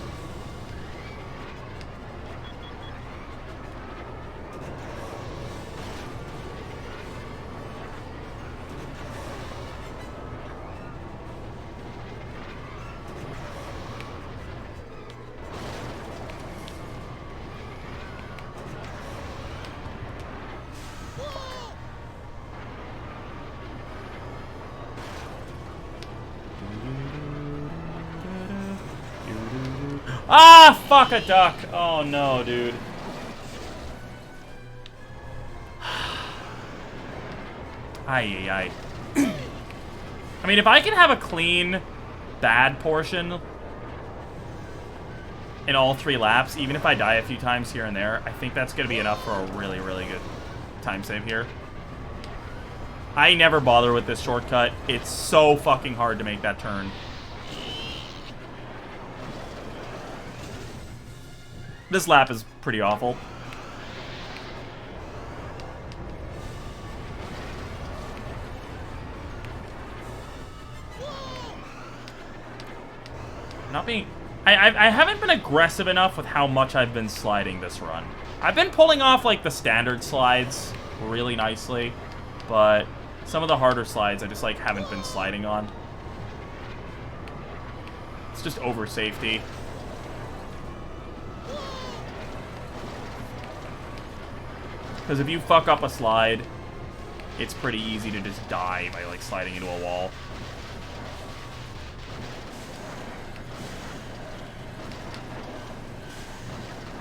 Ah, fuck a duck. Oh no, dude. Ay. I mean, if I can have a clean, bad portion in all 3 laps, even if I die a few times here and there, I think that's going to be enough for a really, really good time save here. I never bother with this shortcut. It's so fucking hard to make that turn. This lap is pretty awful. Not being... I haven't been aggressive enough with how much I've been sliding this run. I've been pulling off, like, the standard slides really nicely, but some of the harder slides I just, like, haven't been sliding on. It's just over safety. Because if you fuck up a slide, it's pretty easy to just die by, like, sliding into a wall.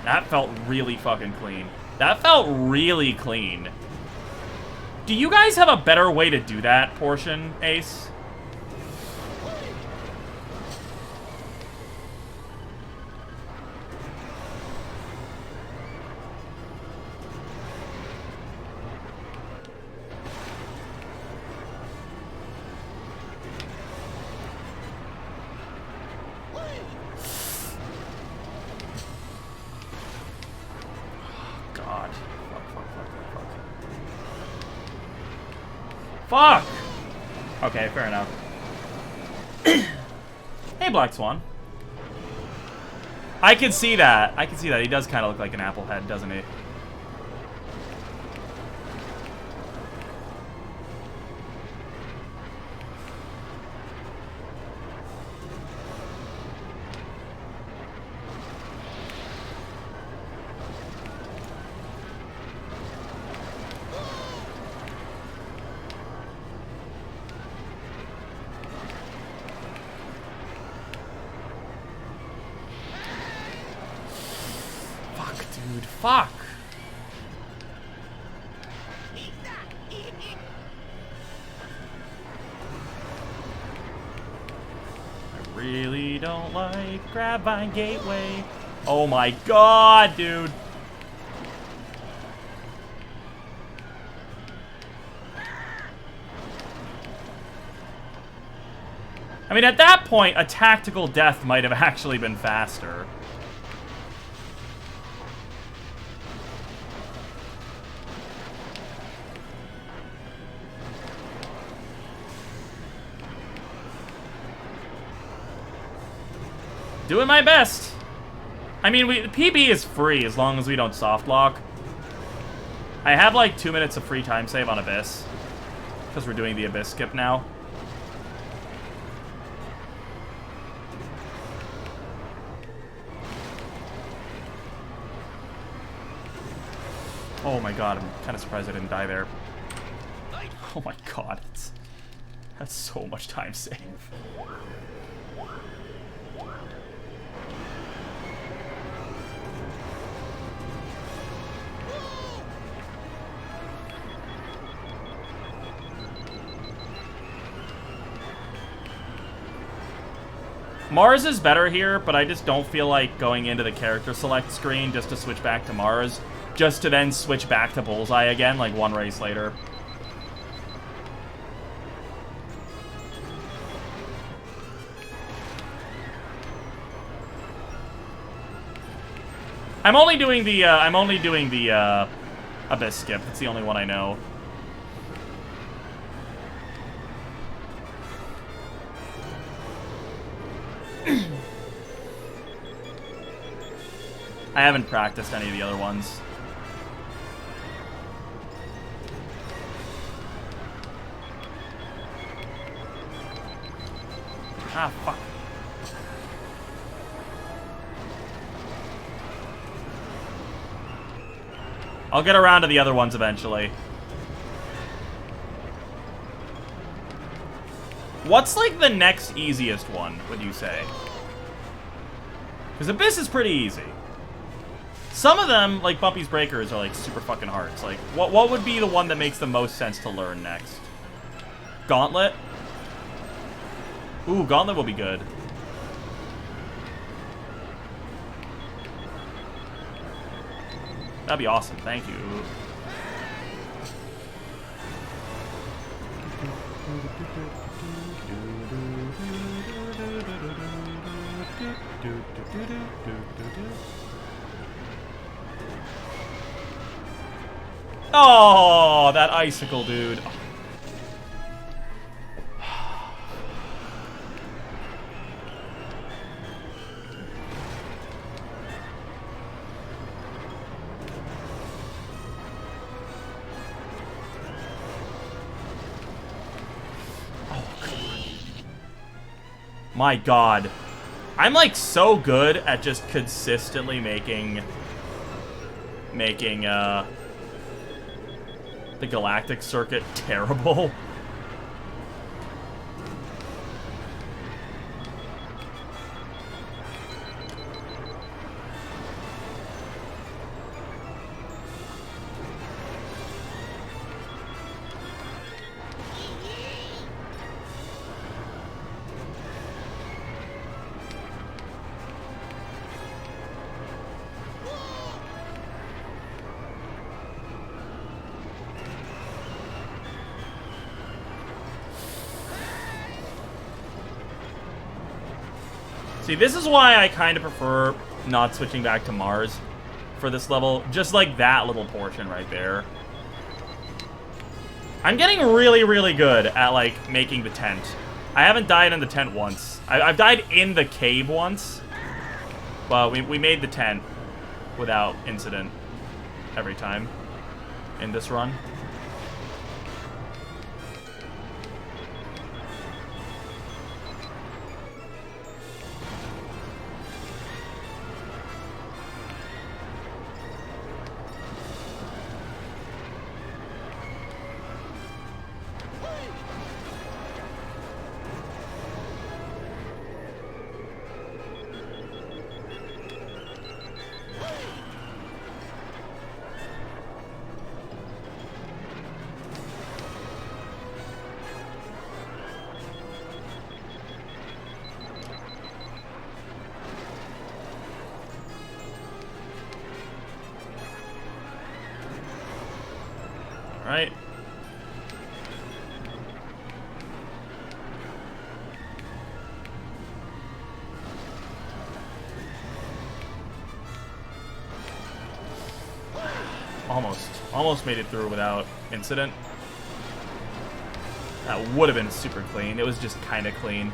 That felt really fucking clean. That felt really clean. Do you guys have a better way to do that portion, Ace? Fuck! Okay, fair enough. Hey, Black Swan. I can see that. I can see that. He does kind of look like an apple head, doesn't he? Fuck. I really don't like Grabvine Gateway. Oh my god, dude. I mean, at that point, a tactical death might have actually been faster. Doing my best. I mean, PB is free as long as we don't soft lock. I have like 2 minutes of free time save on Abyss, because we're doing the Abyss skip now. Oh my god, I'm kind of surprised I didn't die there. Oh my god, that's so much time save. Mars is better here, but I just don't feel like going into the character select screen just to switch back to Mars, just to then switch back to Bullseye again, like one race later. I'm only doing the Abyss skip. It's the only one I know. I haven't practiced any of the other ones. Ah, fuck. I'll get around to the other ones eventually. What's, like, the next easiest one, would you say? Because Abyss is pretty easy. Some of them, like Bumpy's Breakers, are, like, super fucking hard. It's like, what would be the one that makes the most sense to learn next? Gauntlet? Ooh, Gauntlet will be good. That'd be awesome, thank you. Oh, that icicle, dude. My god. I'm like so good at just consistently making the galactic circuit terrible. See, this is why I kind of prefer not switching back to Mars for this level. Just like that little portion right there. I'm getting really, really good at, like, making the tent. I haven't died in the tent once. I've died in the cave once. But we made the tent without incident every time in this run. Right. Almost made it through without incident. That would have been super clean. It was just kind of clean.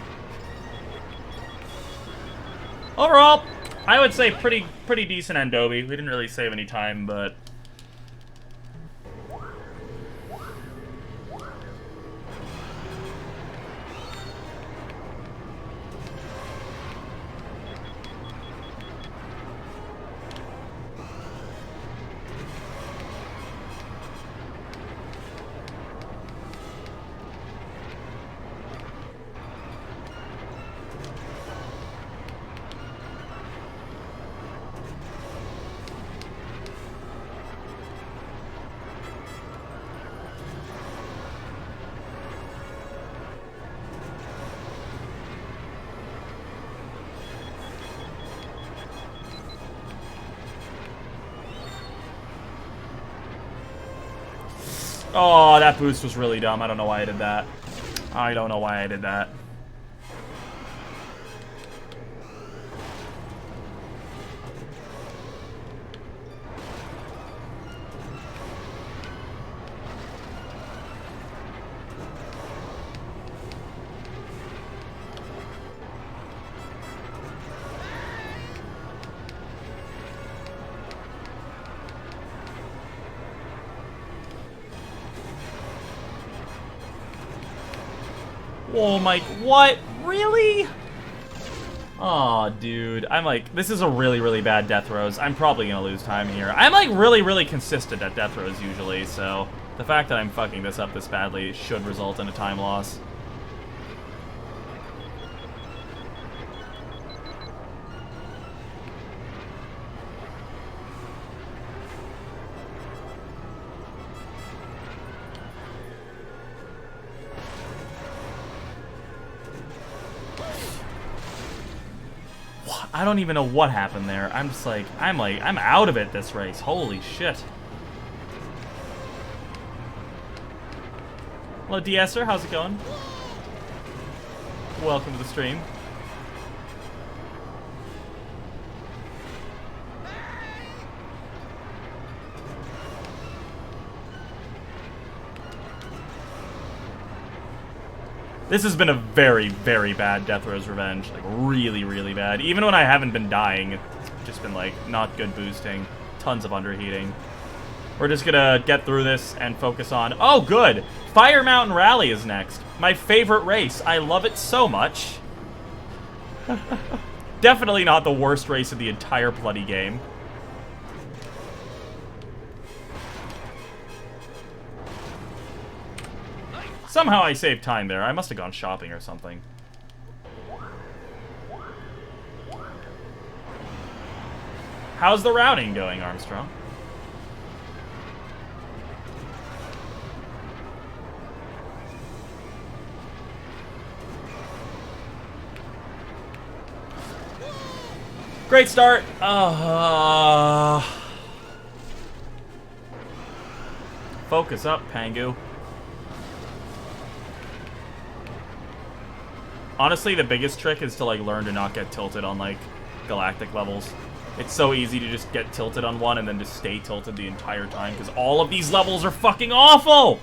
Overall, I would say pretty decent Adobe. We didn't really save any time, but Oh, that boost was really dumb. I don't know why I did that. I don't know why I did that. Whoa, Mike, what? Really? Aw, dude. I'm like, this is a really, really bad death throws. I'm probably gonna lose time here. I'm like really, really consistent at death throws usually, so the fact that I'm fucking this up this badly should result in a time loss. I don't even know what happened there. I'm just like, I'm out of it this race. Holy shit. Hello, DSer. How's it going? Welcome to the stream. This has been a very, very bad Death Row's Revenge. Like, really, really bad. Even when I haven't been dying, it's just been, like, not good boosting. Tons of underheating. We're just gonna get through this and focus on... Oh, good! Fire Mountain Rally is next. My favorite race. I love it so much. Definitely not the worst race of the entire bloody game. Somehow I saved time there. I must have gone shopping or something. How's the routing going, Armstrong? Great start. Focus up, Pangu. Honestly, the biggest trick is to, like, learn to not get tilted on, like, galactic levels. It's so easy to just get tilted on one and then just stay tilted the entire time, because all of these levels are fucking awful!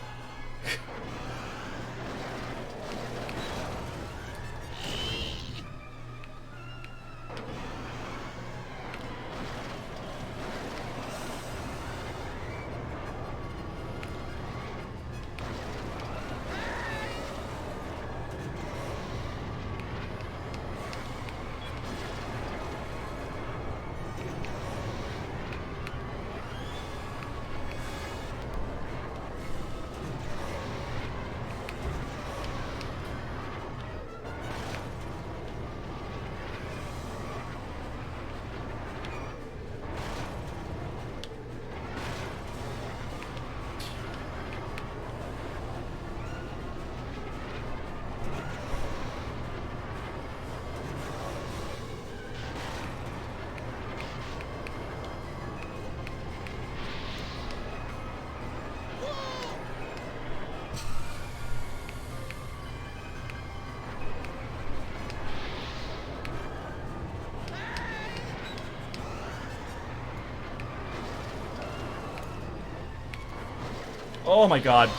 Oh my god.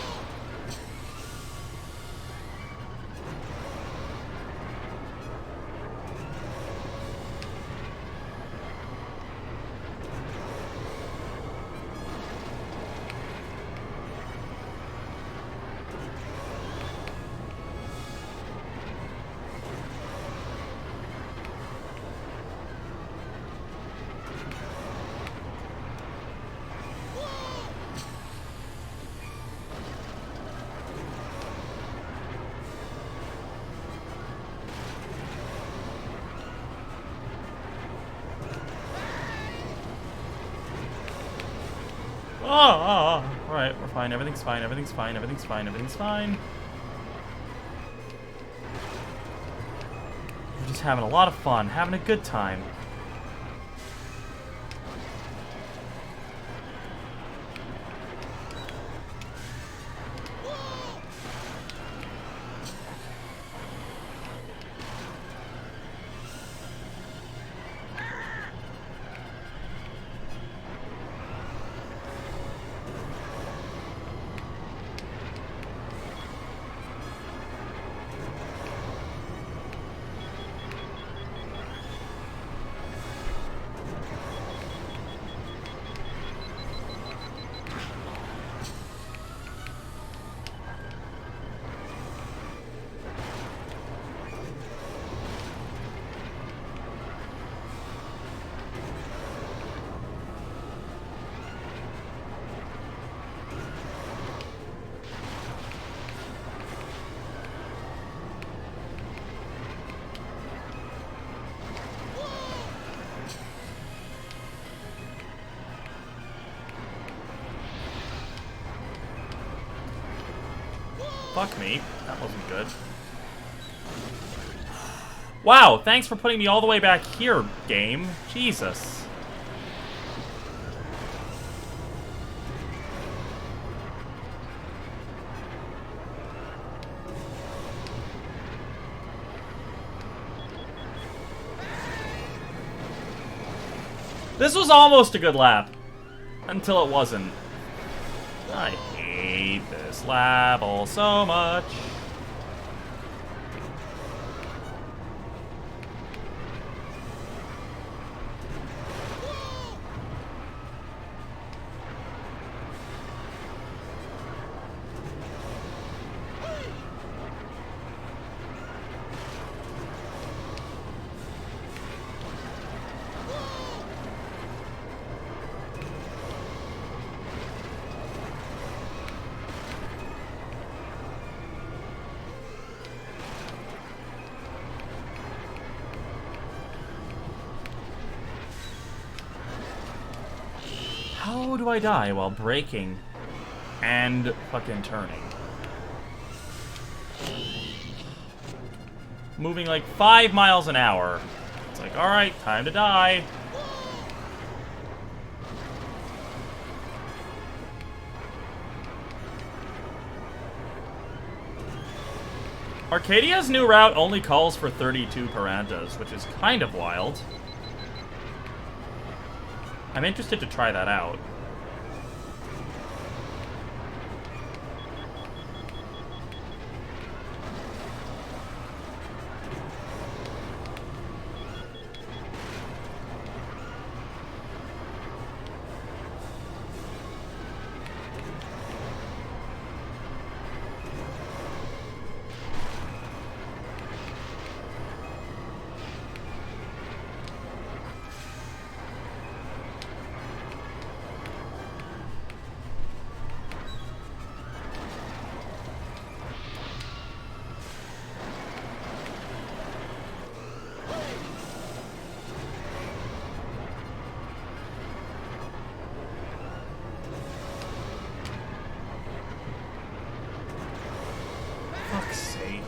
Alright, we're fine. Everything's fine. Everything's fine. Everything's fine. Everything's fine. We're just having a lot of fun. Having a good time. fuck me. That wasn't good. Wow, thanks for putting me all the way back here, game. Jesus. This was almost a good lap. Until it wasn't. I hate this level so much. How do I die while braking and fucking turning? Moving like 5 miles an hour. It's like, alright, time to die. Arcadia's new route only calls for 32 Piranhas, which is kind of wild. I'm interested to try that out. Fuck's sake.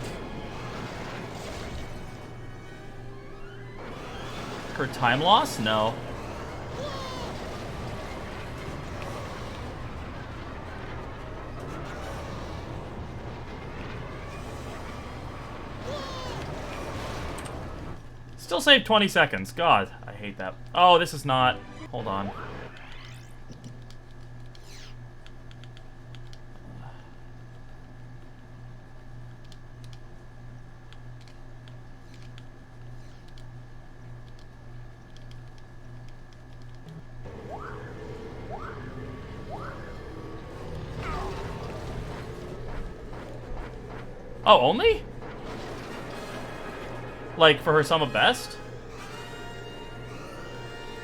For time loss? No. Still saved 20 seconds. God, I hate that. Oh, this is not... Hold on. Oh, only? Like, for her sum of best?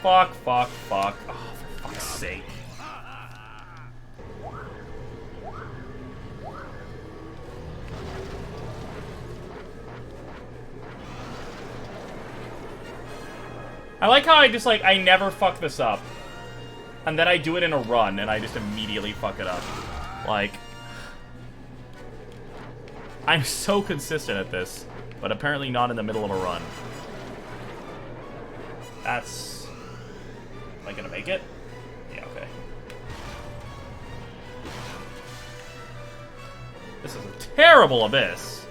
Fuck, fuck, fuck. Oh, for fuck's sake. I like how I just, like, I never fuck this up. And then I do it in a run, and I just immediately fuck it up. Like... I'm so consistent at this, but apparently not in the middle of a run. That's... Am I gonna make it? Yeah, okay. This is a terrible abyss.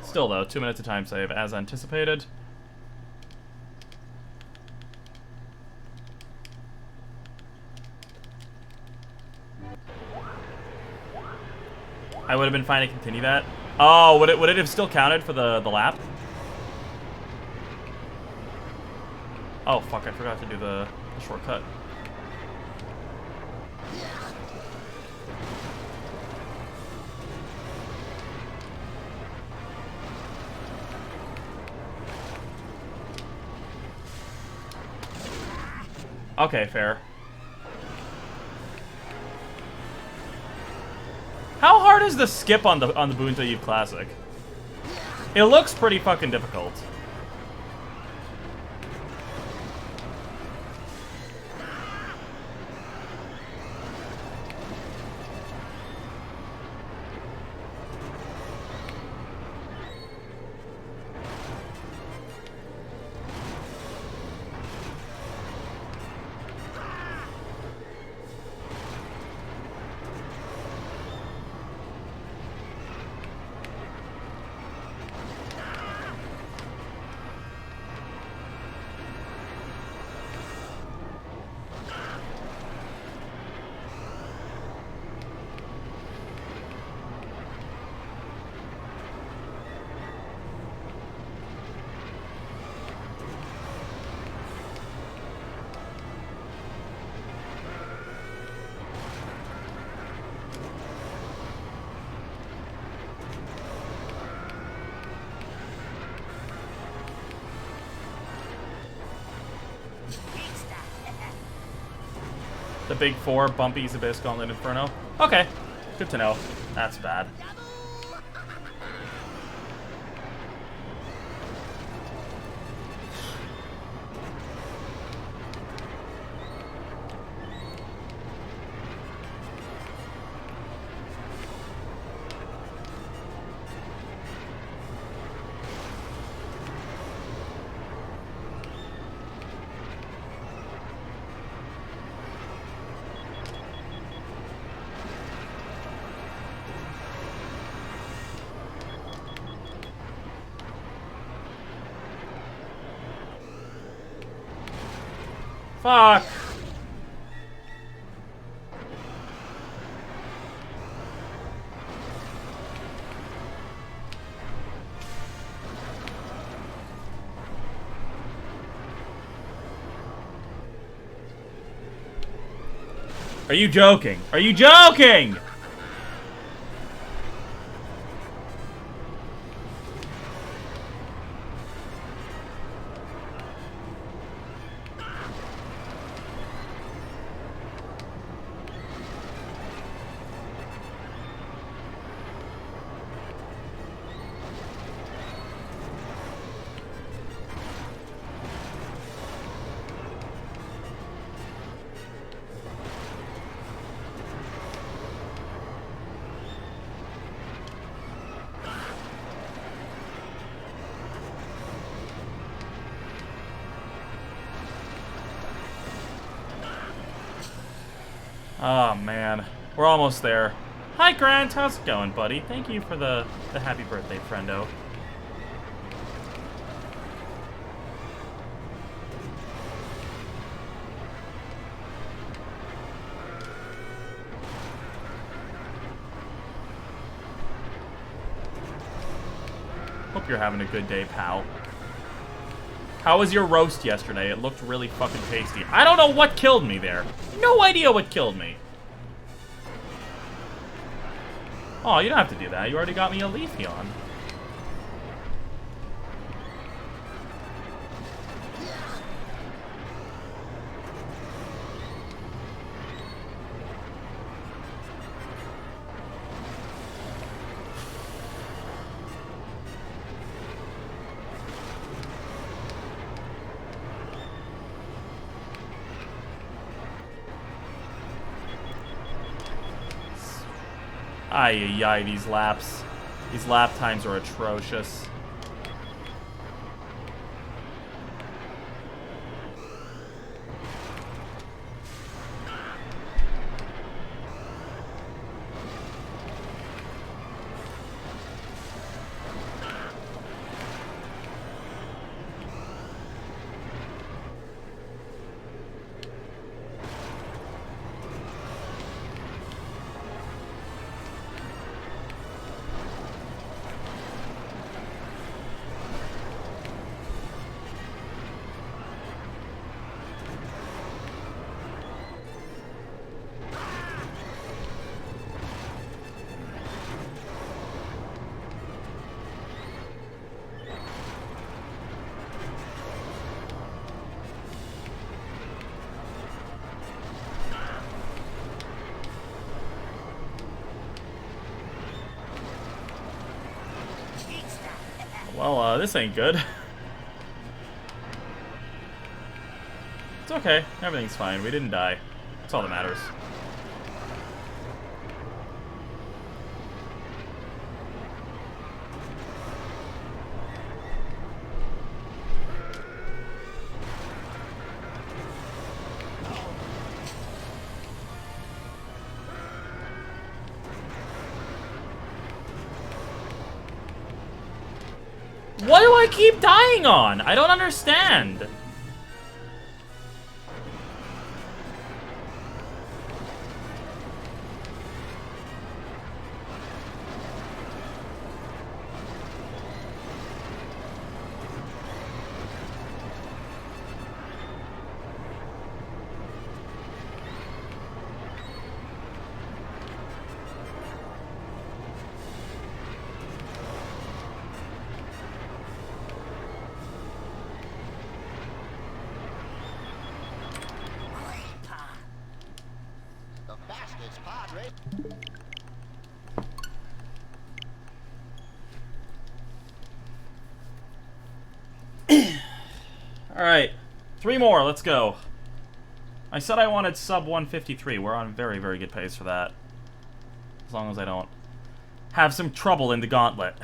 Still though, 2 minutes of time save as anticipated. I would have been fine to continue that. Oh, would it have still counted for the lap? Oh fuck, I forgot to do the shortcut. Okay, fair. How hard is the skip on the Boonta Eve Classic? It looks pretty fucking difficult. The big four, Bumpy's Abyss, Gauntlet, Inferno. Okay, good to know. That's bad. Fuck! Are you joking? Are you joking? Oh, man. We're almost there. Hi, Grant. How's it going, buddy? Thank you for the happy birthday, friendo. Hope you're having a good day, pal. How was your roast yesterday? It looked really fucking tasty. I don't know what killed me there. No idea what killed me. Oh, you don't have to do that. You already got me a Leafeon. Ay, ay, ay, these laps. These lap times are atrocious. Well, this ain't good. It's okay. Everything's fine. We didn't die. That's all that matters. What do I keep dying on? I don't understand. Alright. 3 more, let's go. I said I wanted sub 153. We're on very, very good pace for that. As long as I don't have some trouble in the gauntlet.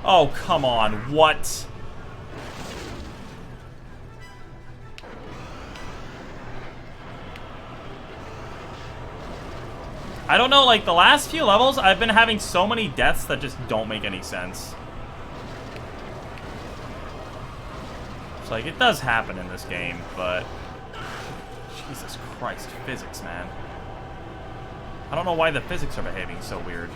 Oh, come on. What? I don't know, like, the last few levels, I've been having so many deaths that just don't make any sense. It's like, it does happen in this game, but... Jesus Christ, physics, man. I don't know why the physics are behaving so weird.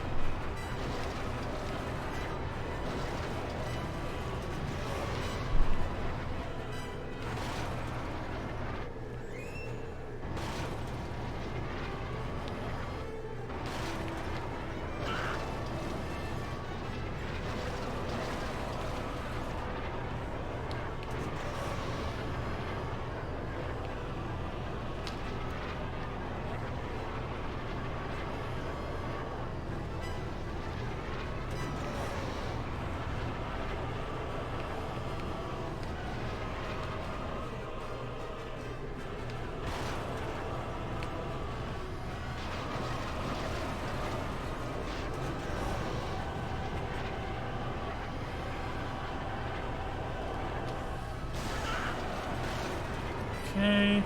Okay.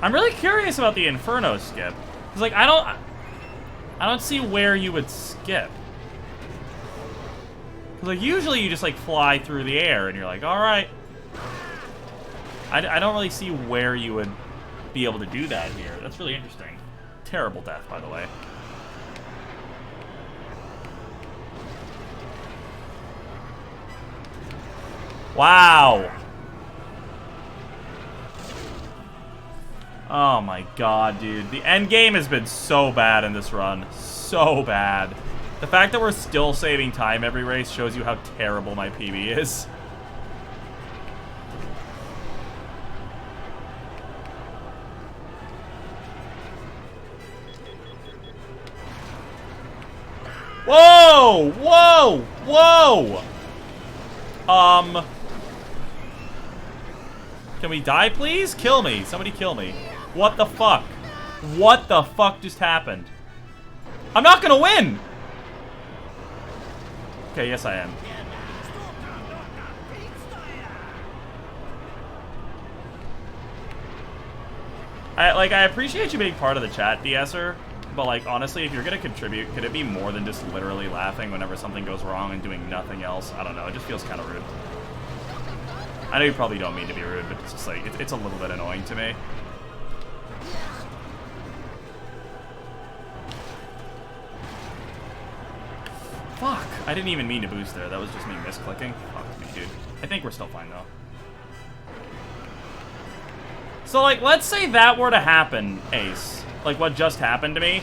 I'm really curious about the Inferno skip. Cause like I don't see where you would skip. Cause like usually you just like fly through the air and you're like, all right. I don't really see where you would be able to do that here. That's really interesting. Terrible death, by the way. Wow. Oh my god, dude. The end game has been so bad in this run. So bad. The fact that we're still saving time every race shows you how terrible my PB is. Whoa! Whoa! Whoa! Can we die, please? Kill me. Somebody kill me. What the fuck? What the fuck just happened? I'm not gonna win! Okay, yes I am. I appreciate you being part of the chat, DSer, but like, honestly, if you're gonna contribute, could it be more than just literally laughing whenever something goes wrong and doing nothing else? I don't know, it just feels kind of rude. I know you probably don't mean to be rude, but it's just like, it's a little bit annoying to me. Fuck, I didn't even mean to boost there. That was just me misclicking. Fuck me, dude. I think we're still fine, though. So, like, let's say that were to happen, Ace. Like, what just happened to me,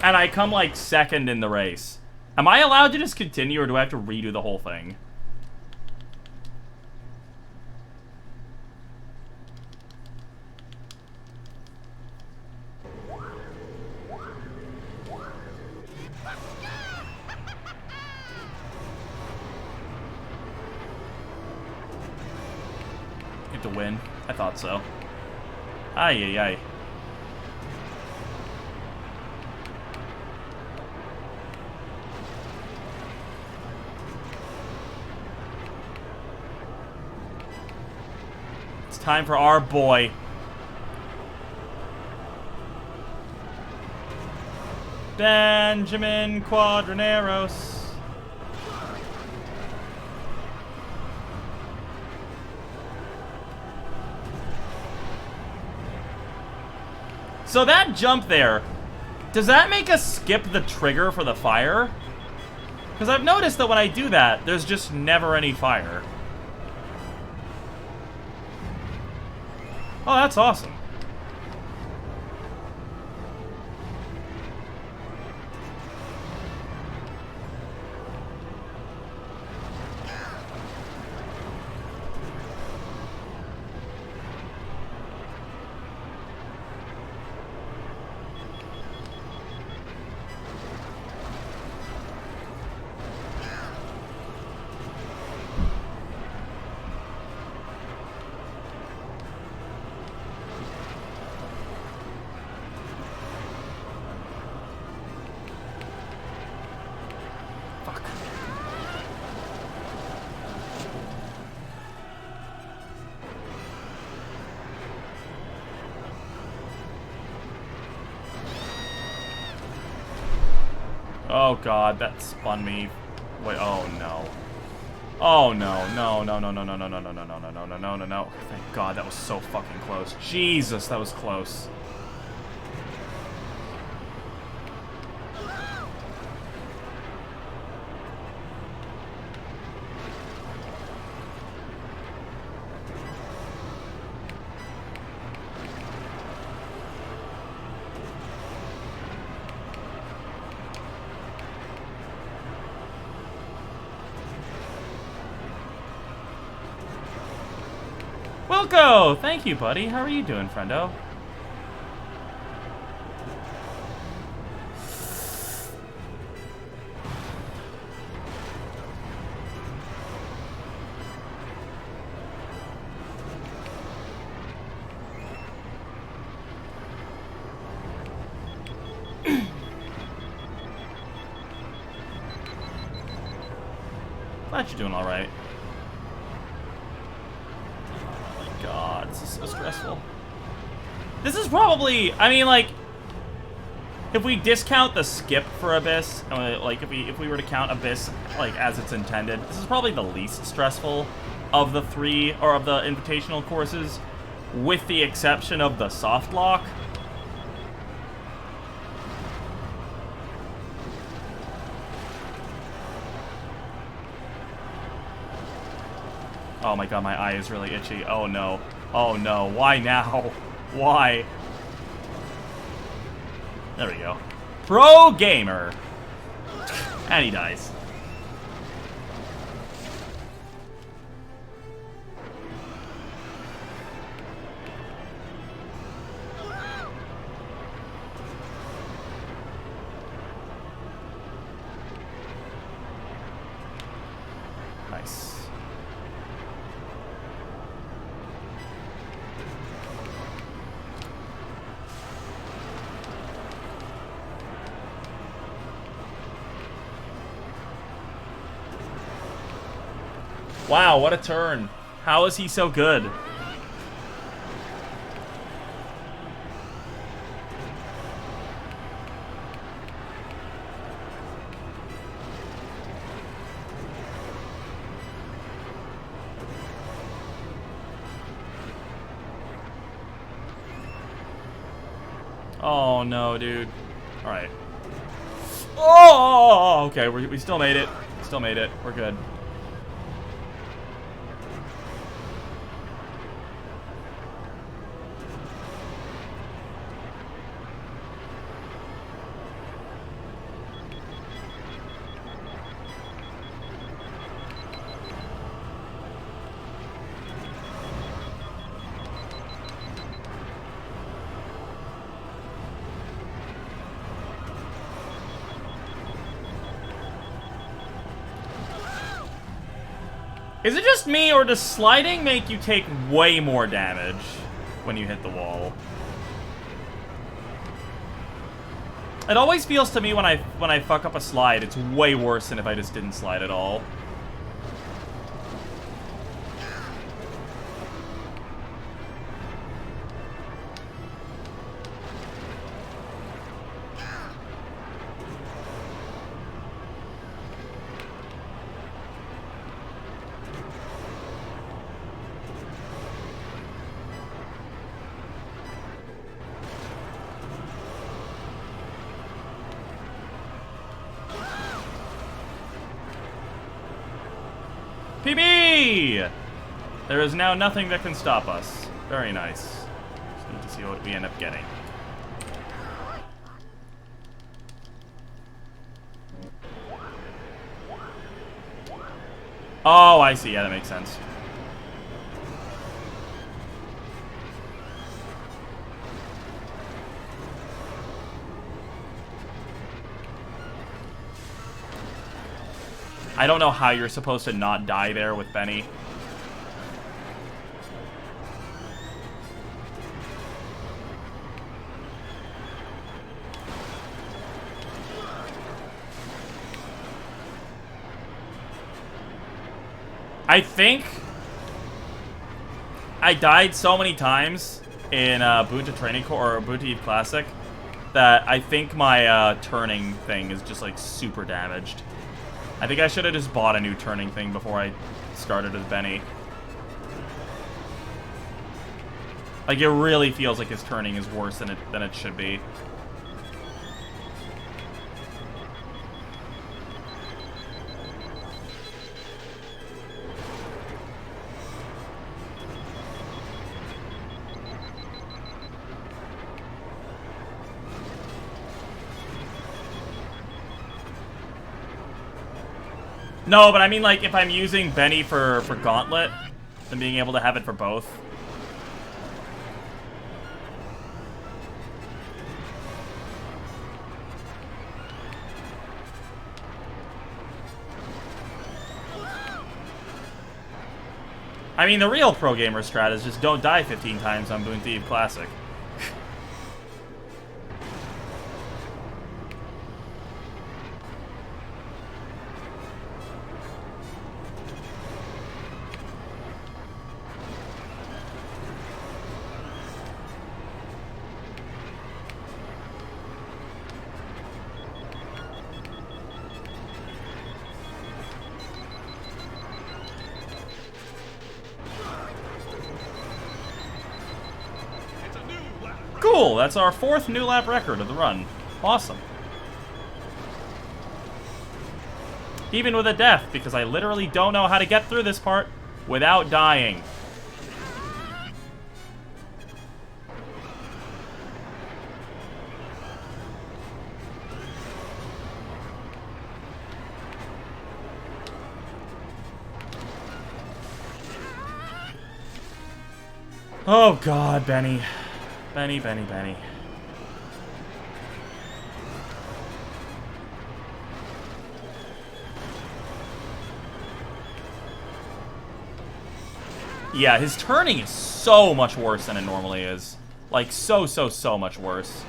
and I come, like, second in the race. Am I allowed to just continue, or do I have to redo the whole thing? To win. I thought so. Ay, ay, ay. It's time for our boy. Benjamin Quadraneros. So that jump there, does that make us skip the trigger for the fire? Because I've noticed that when I do that, there's just never any fire. Oh, that's awesome. Oh god, that spun me. Wait, oh no. Oh no, no, no, no, no, no, no, no, no, no, no, no, no, no, no, no, no. Thank god, that was so fucking close. Jesus, that was close. Wilco! Thank you, buddy. How are you doing, friendo? Glad you're doing alright. God, this is so stressful. This is probably, I mean, like, if we discount the skip for Abyss, like if we were to count Abyss like as it's intended, this is probably the least stressful of the three, or of the invitational courses, with the exception of the soft lock. Oh my god, my eye is really itchy. Oh no. Oh no. Why now? Why? There we go. Pro gamer. And he dies. Nice. Wow, what a turn. How is he so good? Oh no, dude. Alright. Oh, okay, we still made it. Still made it. We're good. Is it just me, or does sliding make you take way more damage when you hit the wall? It always feels to me when I fuck up a slide, it's way worse than if I just didn't slide at all. PB! There is now nothing that can stop us. Very nice. Just need to see what we end up getting. Oh, I see. Yeah, that makes sense. I don't know how you're supposed to not die there with Benny. I think I died so many times in Boot Training Core or Boot Classic that I think my turning thing is just like super damaged. I think I should have just bought a new turning thing before I started as Benny. Like, it really feels like his turning is worse than it should be. No, but I mean, like, if I'm using Benny for Gauntlet, then being able to have it for both. I mean, the real pro gamer strat is just don't die 15 times on Boon Thief Classic. Cool, that's our 4th new lap record of the run. Awesome. Even with a death, because I literally don't know how to get through this part without dying. Oh god, Benny. Benny, Benny, Benny. Yeah, his turning is so much worse than it normally is. Like, so much worse.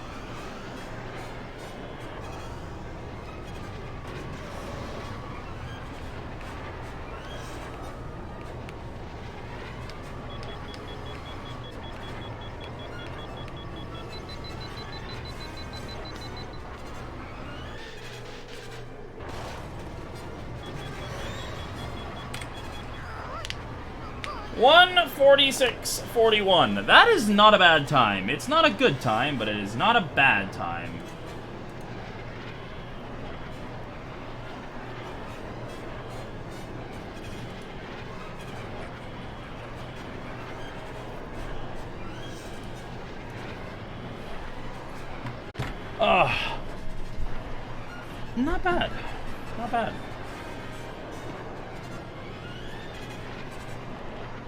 $1:46.41. That is not a bad time. It's not a good time, but it is not a bad time. Not bad. Not bad.